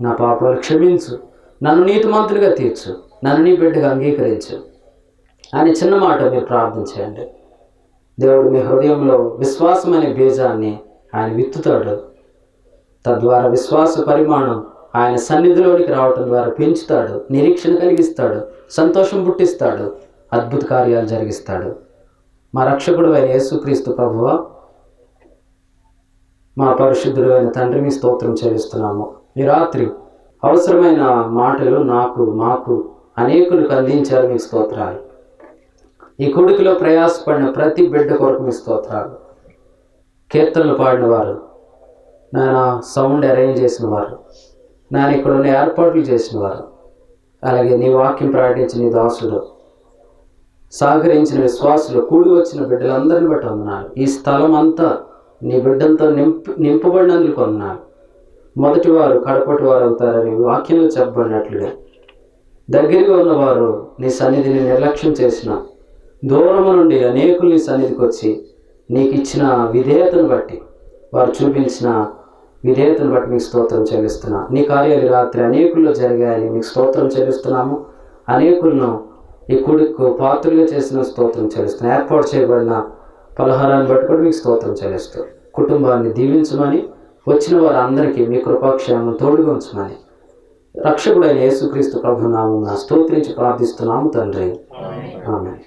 నా పాపాలు క్షమించు, నన్ను నీతిమంతుడిగా తీర్చు, నన్ను నీ బిడ్డగా అంగీకరించు అని చిన్న మాట మీరు ప్రార్థించండి. దేవుడు మీ హృదయంలో విశ్వాసం అనే బీజాన్ని ఆయన విత్తుతాడు. తద్వారా విశ్వాస పరిమాణం ఆయన సన్నిధిలోనికి రావటం ద్వారా పెంచుతాడు, నిరీక్షణ కలిగిస్తాడు, సంతోషం పుట్టిస్తాడు, అద్భుత కార్యాలు జరిగిస్తాడు. మా రక్షకుడు అయిన యేసుక్రీస్తు ప్రభువా, మా పరిశుద్ధుడు అయిన తండ్రి, మీ స్తోత్రం చెల్లిస్తున్నాము. ఈ రాత్రి అవసరమైన మాటలు మాకు అనేకులకు అందించారు. మీ స్తోత్రాలు. ఈ కొడుకులో ప్రయాసపడిన ప్రతి బిడ్డ కొరకు మీ స్తోత్రాలు. కీర్తనలు పాడిన వారు, నాయన సౌండ్ అరేంజ్ చేసిన వారు, నాయన ఇక్కడ ఉన్న ఏర్పాట్లు చేసిన వారు, అలాగే నీ వాక్యం ప్రకటించిన నీ దాసుడు, సహకరించిన విశ్వాసులు, కూడి వచ్చిన బిడ్డలందరినీ బట్టి వందనాలు. ఈ స్థలం అంతా నీ బిడ్డంతో నింపబడినందుకు వందనాలు. మొదటి వారు కడపటి వారు అవుతారని వాక్యంలో చెప్పబడినట్లుగా దగ్గరగా ఉన్నవారు నీ సన్నిధిని నిర్లక్ష్యం చేసిన, దూరము నుండి అనేకులు నీ సన్నిధికి వచ్చి నీకు ఇచ్చిన విధేయతను బట్టి, వారు చూపించిన విధేయతను బట్టి మీకు స్తోత్రం చెల్లిస్తున్నా. నీ కార్యాలు రాత్రి అనేకుల్లో జరిగాయని మీకు స్తోత్రం చెల్లిస్తున్నాము. అనేకులను ఈ కుడికు పాత్రలుగా చేసిన స్తోత్రం చెల్లిస్తున్నాం. ఏర్పాటు చేయబడిన పలహారాన్ని బట్టి కూడా మీకు స్తోత్రం చెల్లిస్తూ, కుటుంబాన్ని దీవించమని, వచ్చిన వారందరికీ మీ కృపాక్షేమం తోడుగా ఉంచమని రక్షకుడైన యేసుక్రీస్తు ప్రభు నామమున స్తోత్రించి ప్రార్థిస్తున్నాము తండ్రి. ఆమేన్.